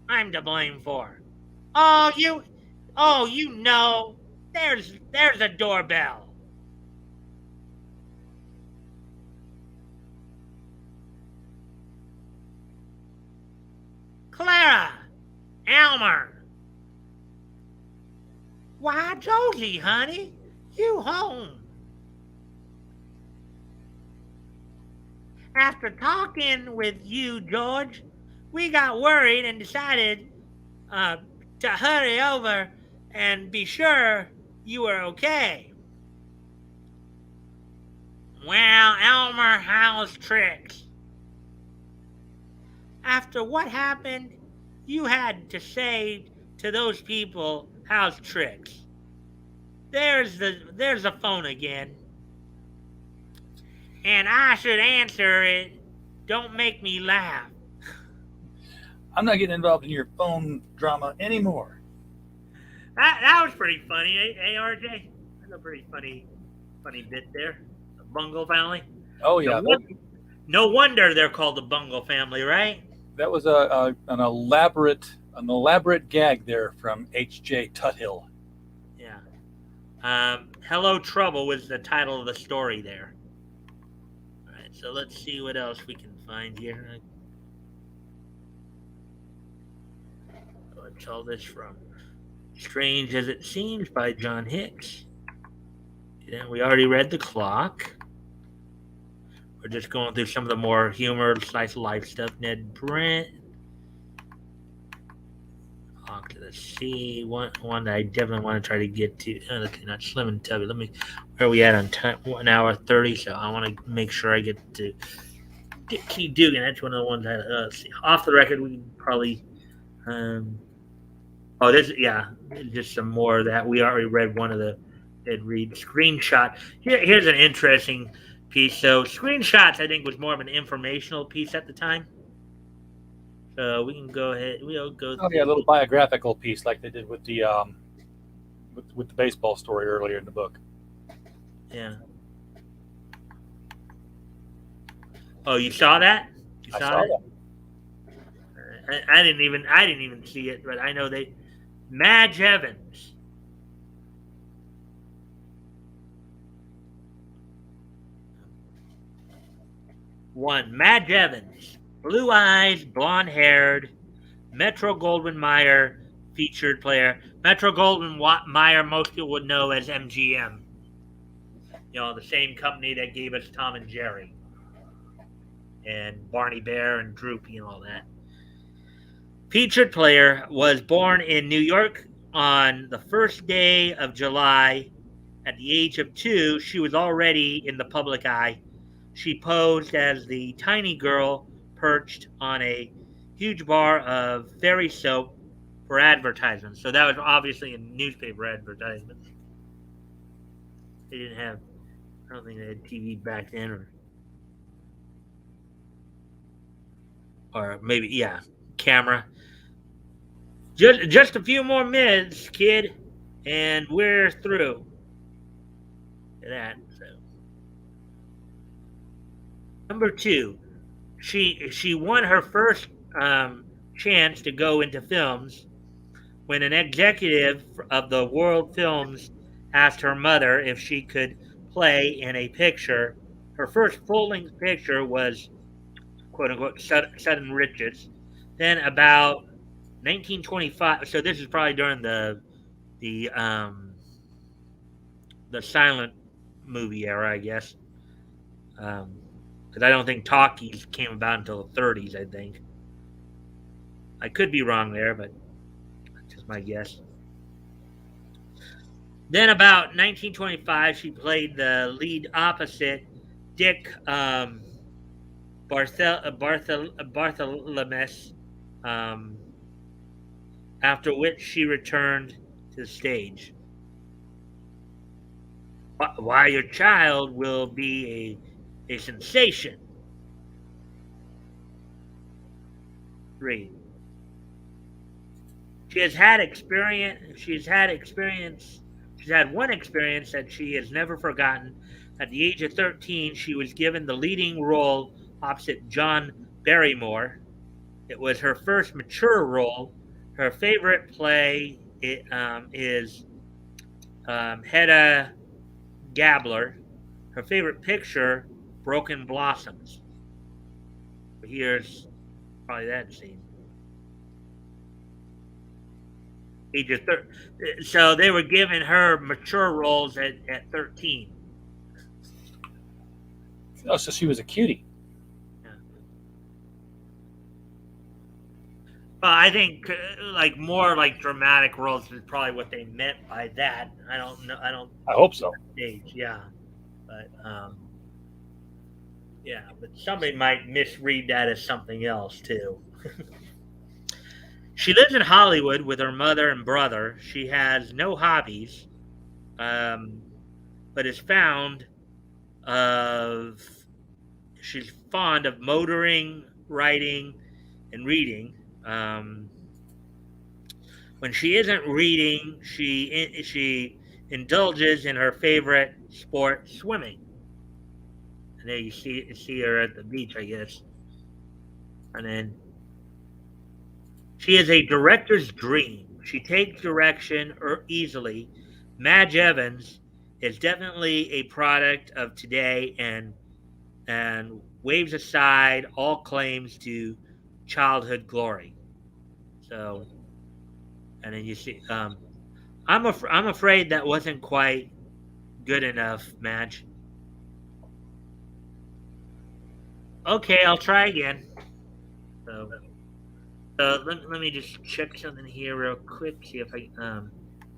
I'm to blame for? Oh, you know. There's a doorbell. Clara, Elmer. Why, Josie, honey, you home. After talking with you, George, we got worried and decided uh, to hurry over and be sure you were okay. Well, Elmer, how's tricks? After what happened, you had to say to those people, how's tricks? There's the phone again. And I should answer it. Don't make me laugh. I'm not getting involved in your phone drama anymore. That was pretty funny, RJ? That's a pretty funny bit there. The Bungle family. Oh No, yeah, no wonder they're called the Bungle family, right? that was an elaborate gag there from H.J. Tuthill. Yeah. Hello Trouble was the title of the story there. All right, so let's see what else we can find here. What's all this from? Strange as It Seems by John Hicks. Yeah, we already read The Clock. We're just going through some of the more humor, slice of life stuff. Ned Brent. Off to the Sea. One that I definitely want to try to get to. Okay, not Slim and Tubby. Where are we at on time? 1 hour 30. So I want to make sure I get to Keith Dugan. That's one of the ones that, let's see. Off the record, we can probably. Just some more of that. We already read one of the did read screenshot. Here's an interesting piece. So screenshots, I think, was more of an informational piece at the time. So we can go ahead. We'll go. Oh yeah, a little biographical piece like they did with the with the baseball story earlier in the book. Yeah. Oh, you saw that? You I saw that. I didn't even see it, but I know they. Madge Evans. One, Madge Evans. Blue eyes, blonde haired, Metro Goldwyn Mayer featured player. Metro Goldwyn Mayer, most people would know as MGM. You know, the same company that gave us Tom and Jerry. And Barney Bear and Droopy and all that. Featured player was born in New York on the first day of July. At the age of 2, she was already in the public eye. She posed as the tiny girl perched on a huge bar of fairy soap for advertisements. So that was obviously a newspaper advertisement. They didn't have, I don't think they had TV back then, or maybe, yeah, camera. Just a few more minutes, kid, and we're through. Look at that. So. Number 2, she won her first chance to go into films when an executive of the World Films asked her mother if she could play in a picture. Her first full-length picture was "quote unquote" Sudden Riches. Then about 1925. So this is probably during the silent movie era, I guess. Because I don't think talkies came about until the 30s. I think I could be wrong there, but that's just my guess. Then about 1925, she played the lead opposite Dick Bartholomew. After which she returned to the stage. Why Your Child will be a sensation. 3. She's had one experience that she has never forgotten. At the age of 13, she was given the leading role opposite John Barrymore. It was her first mature role. Her favorite play is Hedda Gabler. Her favorite picture, Broken Blossoms. Here's probably that scene. age of 13. So they were giving her mature roles at 13. Oh, so she was a cutie. Yeah. Well, I think like more like dramatic roles is probably what they meant by that. I don't know. I don't I hope so. stage. Yeah, but yeah, but somebody might misread that as something else too. She lives in Hollywood with her mother and brother. She has no hobbies, um, but is found of she's fond of motoring, writing, and reading. Um, when she isn't reading, she indulges in her favorite sport, swimming. And there you see her at the beach, I guess. And then she is a director's dream. She takes direction easily. Madge Evans is definitely a product of today and waves aside all claims to childhood glory. So, and then you see, I'm afraid that wasn't quite good enough, Madge. Okay, I'll try again. So, let me just check something here real quick. See if I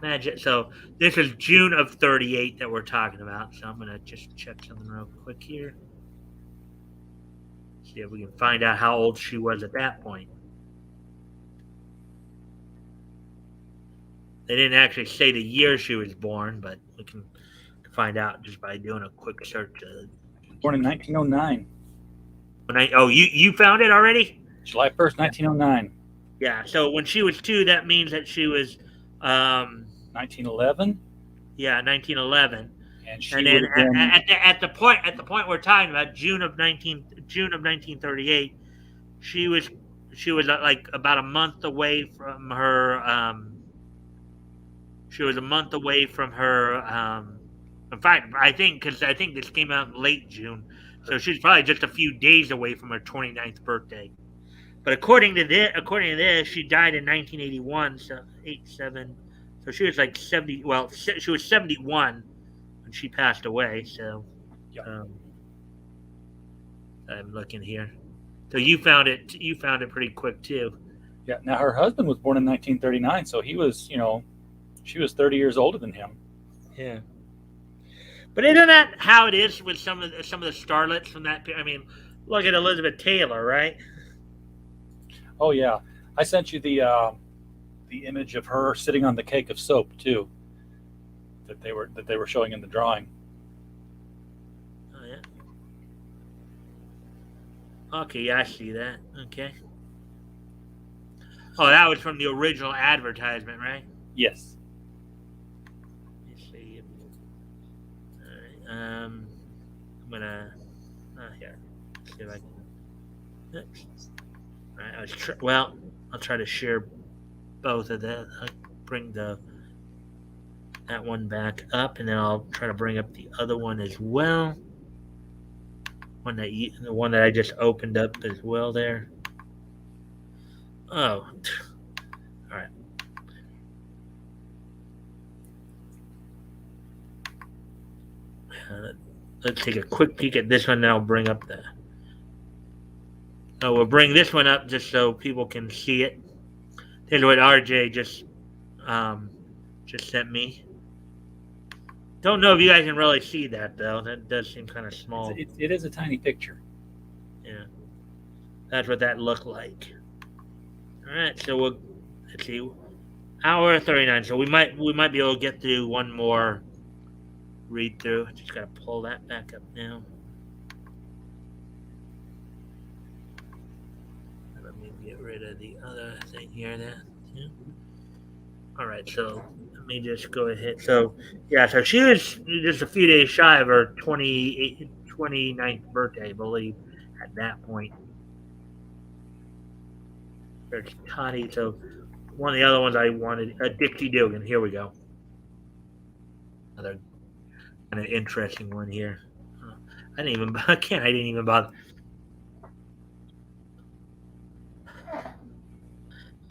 Madge. So this is June of '38 that we're talking about. So I'm gonna just check something real quick here. See if we can find out how old she was at that point. They didn't actually say the year she was born, but we can find out just by doing a quick search. Born in 1909. You found it already? July 1st, 1909. Yeah. So when she was 2, that means that she was, 1911. Yeah, 1911. And she And would then have been at the point we're talking about, June of 1938, she was like about a month away from her. She was a month away from her. In fact, I think this came out in late June, so she's probably just a few days away from her 29th birthday. But according to this, she died in 1981, so 87. So she was like 70. Well, she was 71 when she passed away. So yeah. um, I'm looking here. So you found it. You found it pretty quick too. Yeah. Now her husband was born in 1939, so he was, she was 30 years older than him. Yeah. But isn't that how it is with some of the starlets from that? I mean, look at Elizabeth Taylor, right? Oh yeah, I sent you the image of her sitting on the cake of soap too, that they were showing in the drawing. Oh yeah. Okay, yeah, I see that. Okay. Oh, that was from the original advertisement, right? Yes. Let me see. All right. I'm gonna. Here. Let's see if I can. Oops. All right. Well, I'll try to share both of that. I'll bring that one back up, and then I'll try to bring up the other one as well. The one that I just opened up as well there. Oh, all right. Let's take a quick peek at this one. Then I'll bring up the. Oh, we'll bring this one up just so people can see it. Here's what RJ just sent me. Don't know if you guys can really see that though. That does seem kind of small. It is a tiny picture. Yeah, that's what that looked like. All right, so let's see, hour 39. So we might be able to get through one more read through. Just gotta pull that back up now. Let me get rid of the other thing here. Yeah. All right, so let me just go ahead. So yeah, so she was just a few days shy of her 29th birthday, I believe, at that point. There's Toddy. So one of the other ones I wanted, Dixie Dugan. Here we go. Another kind of interesting one here. I didn't even bother.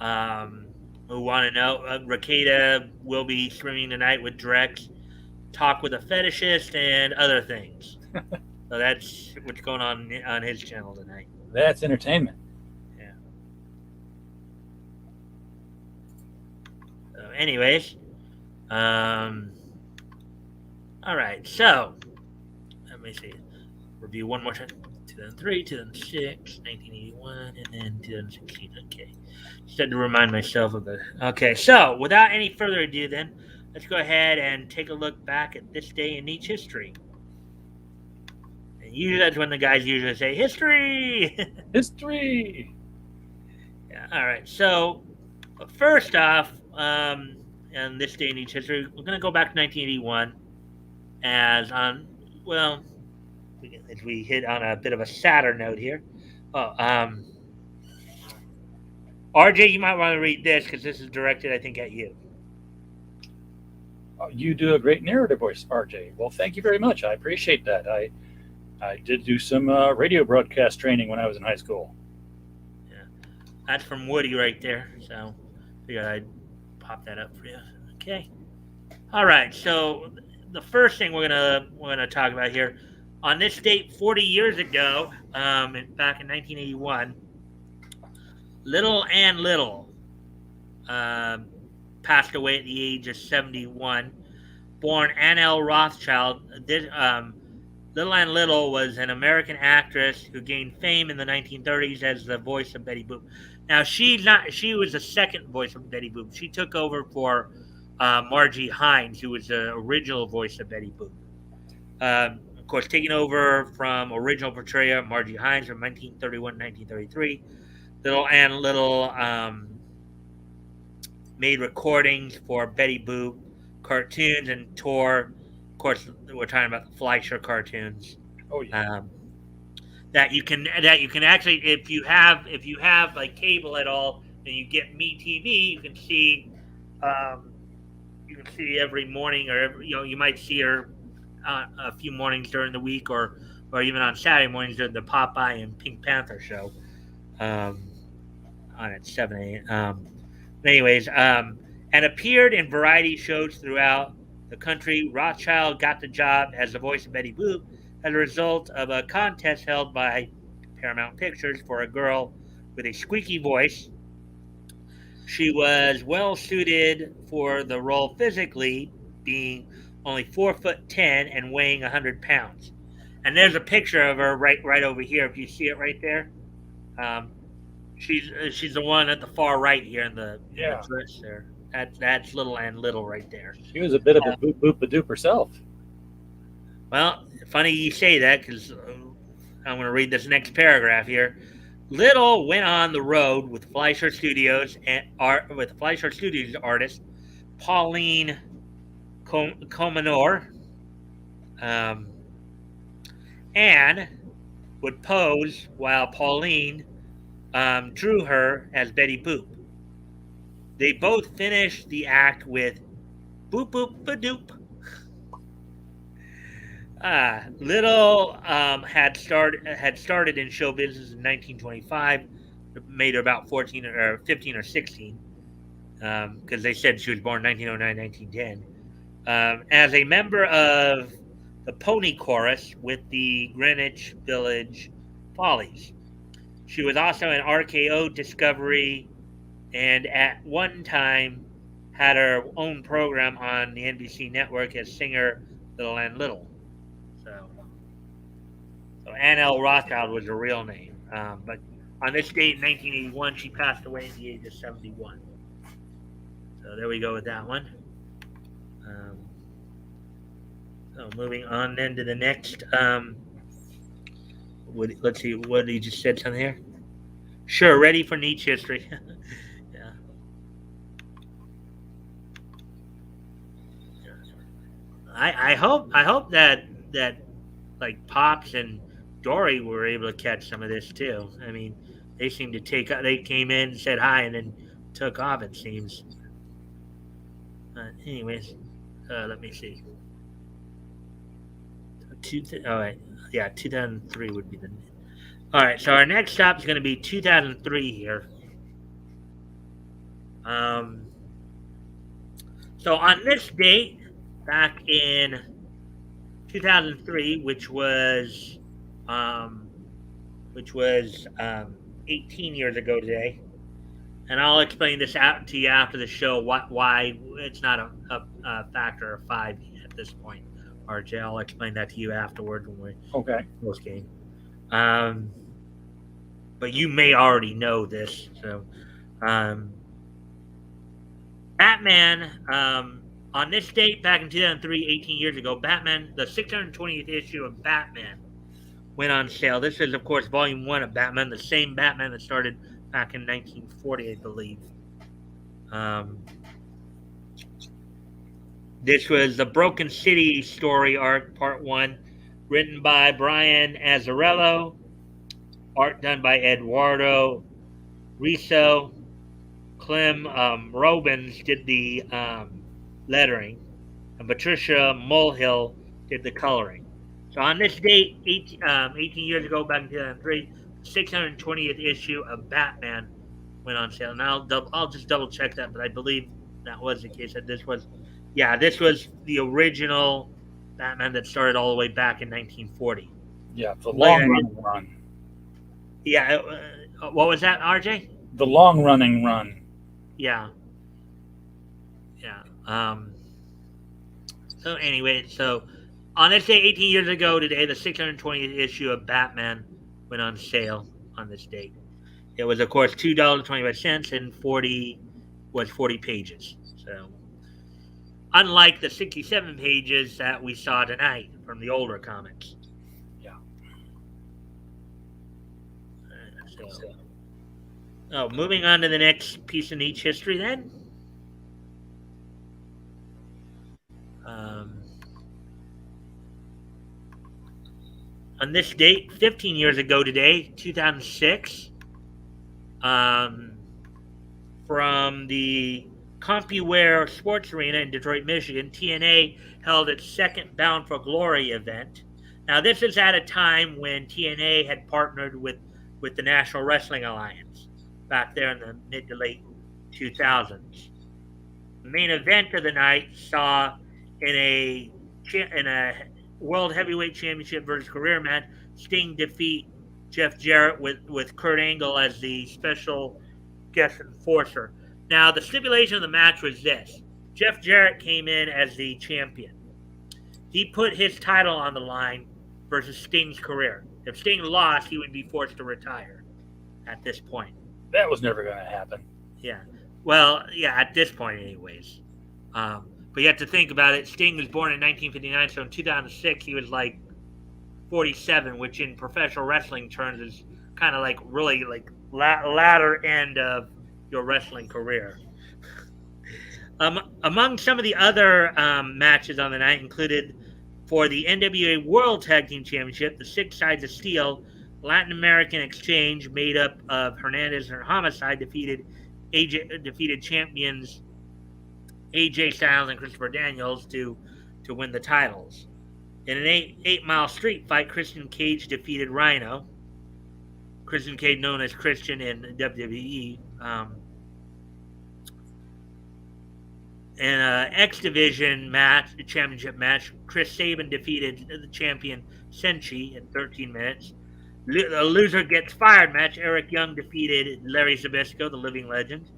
um, who want to know. Rakeda will be streaming tonight with Drex, talk with a fetishist, and other things. So that's what's going on his channel tonight. That's entertainment. Yeah. So, anyways, um, all right. So let me see. Review one more time. 2003, 2006, 1981, and then 2016. Okay. Just had to remind myself of it. Okay, so without any further ado, then, let's go ahead and take a look back at this day in Nietzsche history. And usually that's when the guys usually say, history! History. Yeah, all right. So, first off, in this day in Nietzsche history, we're going to go back to 1981 as on, well, as we hit on a bit of a sadder note here. Oh, RJ, you might want to read this because this is directed, I think, at you. You do a great narrative voice, RJ. Well, thank you very much. I appreciate that. I did do some radio broadcast training when I was in high school. Yeah, that's from Woody right there. So, figured I'd pop that up for you. Okay. All right. So, the first thing we're gonna talk about here, on this date 40 years ago, back in 1981, Little Ann Little passed away at the age of 71. Born Ann L. Rothschild, Little Ann Little was an American actress who gained fame in the 1930s as the voice of Betty Boop. Now she was the second voice of Betty Boop. She took over for Margie Hines, who was the original voice of Betty Boop. Of course, taking over from original portrayer Margie Hines from 1931 to 1933. Little Ann Little made recordings for Betty Boop cartoons and tour. Of course, we're talking about the Fleischer cartoons. Oh yeah. That you can actually, if you have like cable at all, and you get Me TV, um, you can see every morning, or you might see her a few mornings during the week, or even on Saturday mornings during the Popeye and Pink Panther show, um, on at 7 a.m. Anyways, and appeared in variety shows throughout the country. Rothschild got the job as the voice of Betty Boop as a result of a contest held by Paramount Pictures for a girl with a squeaky voice. She was well suited for the role physically, being only 4'10" and weighing 100 pounds. And there's a picture of her right over here. If you see it right there, um, she's the one at the far right here in the dress there. That's Little Ann Little right there. She was a bit of a boop boop a doop herself. Well, funny you say that because I'm going to read this next paragraph here. Little went on the road with Fleischer Studios artist Pauline Comenor, and would pose while Pauline drew her as Betty Boop. They both finished the act with boop boop ba doop. Little had started in show business in 1925, made her about 14 or 15 or 16, because they said she was born 1909, 1910, as a member of the Pony Chorus with the Greenwich Village Follies. She was also an RKO Discovery, and at one time had her own program on the NBC network as singer Little Ann Little. So Ann L. Rothschild was her real name. But on this date in 1981, she passed away at the age of 71. So there we go with that one. So moving on then to the next. Let's see, what he just said something here? Sure, ready for Nietzsche history. Yeah. I hope that like Pops and Dory were able to catch some of this too. I mean, they seemed to they came in, said hi, and then took off. It seems. Anyways, let me see. All right, yeah, 2003 would be the. All right, so our next stop is going to be 2003 here. Um, so on this date, back in 2003, um, which was 18 years ago today, and I'll explain this out to you after the show. Why it's not a factor of five at this point, RJ. I'll explain that to you afterwards when we Okay. post game. Um, but you may already know this. So, um, Batman, on this date back in 2003, 18 years ago, Batman, the 620th issue of Batman went on sale. This is, of course, volume one of Batman, the same Batman that started back in 1940, I believe. This was the Broken City story arc, part one, written by Brian Azzarello, art done by Eduardo Riso. Clem Robins did the lettering, and Patricia Mulhill did the coloring. So on this date, 18 years ago, back in 2003, the 620th issue of Batman went on sale. Now I'll just double check that, but I believe that was the case. That this was the original Batman that started all the way back in 1940. Yeah, the Like long running run. Yeah, what was that, RJ? The long running run. Yeah, yeah. So anyway, on this day, 18 years ago today, the 620th issue of Batman went on sale on this date. It was, of course, $2.25 and 40 pages. So, unlike the 67 pages that we saw tonight from the older comics. Yeah. Moving on to the next piece of niche history then. On this date, 15 years ago today, 2006, from the CompuWare Sports Arena in Detroit, Michigan, TNA held its second Bound for Glory event. Now, this is at a time when TNA had partnered with the National Wrestling Alliance back there in the mid to late 2000s. The main event of the night saw in a World Heavyweight Championship versus career match, Sting defeat Jeff Jarrett with Kurt Angle as the special guest enforcer. Now, the stipulation of the match was this: Jeff Jarrett came in as the champion. He put his title on the line versus Sting's career. If Sting lost, he would be forced to retire at this point. That was never going to happen. Yeah. Well, yeah, at this point, anyways. But you have to think about it. Sting was born in 1959, so in 2006 he was like 47, which in professional wrestling terms is kind of like really like latter end of your wrestling career. Among some of the other matches on the night included for the NWA World Tag Team Championship, the Six Sides of Steel Latin American Exchange, made up of Hernandez and Homicide, defeated champions AJ Styles and Christopher Daniels to win the titles. In an 8-mile street fight, Christian Cage defeated Rhino. Christian Cage, known as Christian in WWE. In an X Division championship match, Chris Sabin defeated the champion Senshi in 13 minutes. The loser gets fired match, Eric Young defeated Larry Zbyszko, the living legend.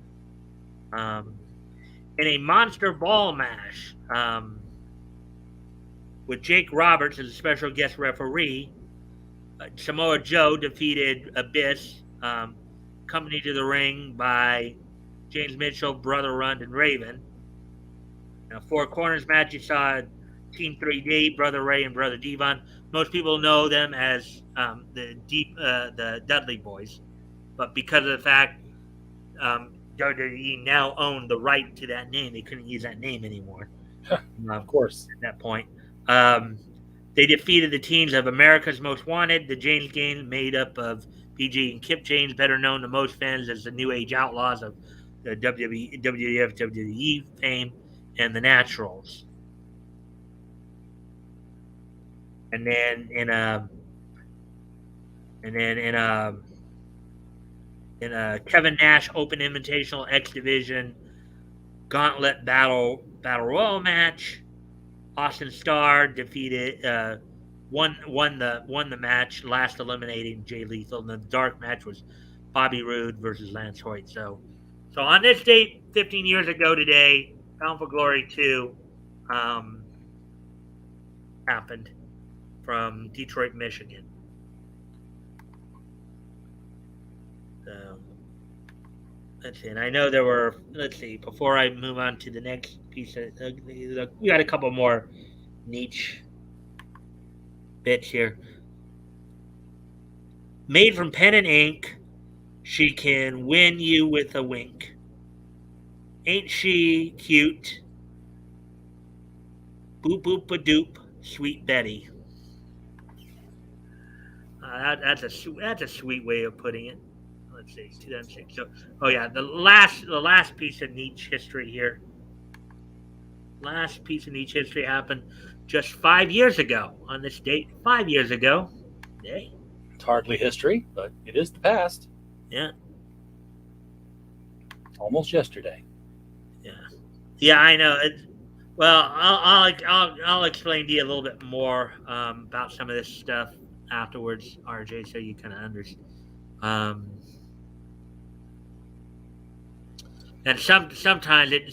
In a monster ball match with Jake Roberts as a special guest referee, Samoa Joe defeated Abyss, accompanied to the ring by James Mitchell, Brother Rund, and Raven. In a four corners match, you saw Team 3D, Brother Ray, and Brother Devon. Most people know them as the Dudley Boys, but because of the fact WWE now owned the right to that name, they couldn't use that name anymore. Of course. At that point, they defeated the teams of America's Most Wanted, the James Gang, made up of PG and Kip James, better known to most fans as the New Age Outlaws of the WWF, WWE fame, and the Naturals. And then in a in a Kevin Nash Open Invitational X Division Gauntlet Battle Royal match. Austin Starr defeated won the match, last eliminating Jay Lethal. And the dark match was Bobby Roode versus Lance Hoyt. So on this date, 15 years ago today, Bound for Glory 2 happened from Detroit, Michigan. So let's see. And I know there were, let's see, before I move on to the next piece, we got a couple more niche bits here. Made from pen and ink, she can win you with a wink. Ain't she cute? Boop boop a doop, sweet Betty. That's a sweet way of putting it. Let's see, 2006. So, oh yeah, the last piece of niche history here. Last piece of niche history happened just 5 years ago on this date. 5 years ago. Today. It's hardly history, but it is the past. Yeah. Almost yesterday. Yeah, I know. Well, I'll explain to you a little bit more about some of this stuff afterwards, RJ, so you kind of understand. And sometimes it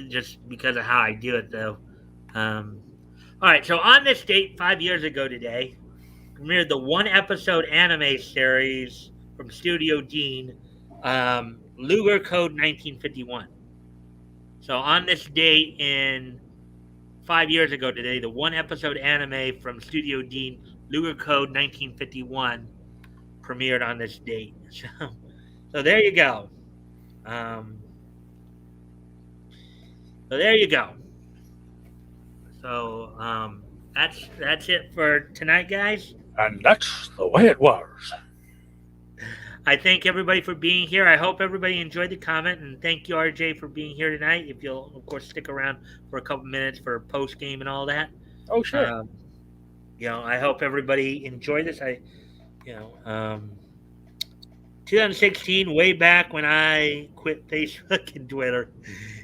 just because of how I do it though. All right, so on this date, 5 years ago today, premiered the one episode anime series from Studio Dean, Luger Code 1951. So on this date in 5 years ago today, the one episode anime from Studio Dean, Luger Code 1951, premiered on this date. So there you go. So there you go. So that's it for tonight, guys. And that's the way it was. I thank everybody for being here. I hope everybody enjoyed the comment, and thank you, RJ, for being here tonight. If you'll, of course, stick around for a couple minutes for post game and all that. Oh, sure. I hope everybody enjoyed this. 2016, way back when I quit Facebook and Twitter.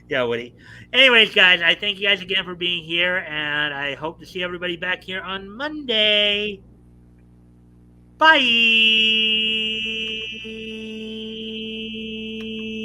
Yeah, Woody. Anyways, guys, I thank you guys again for being here, and I hope to see everybody back here on Monday. Bye.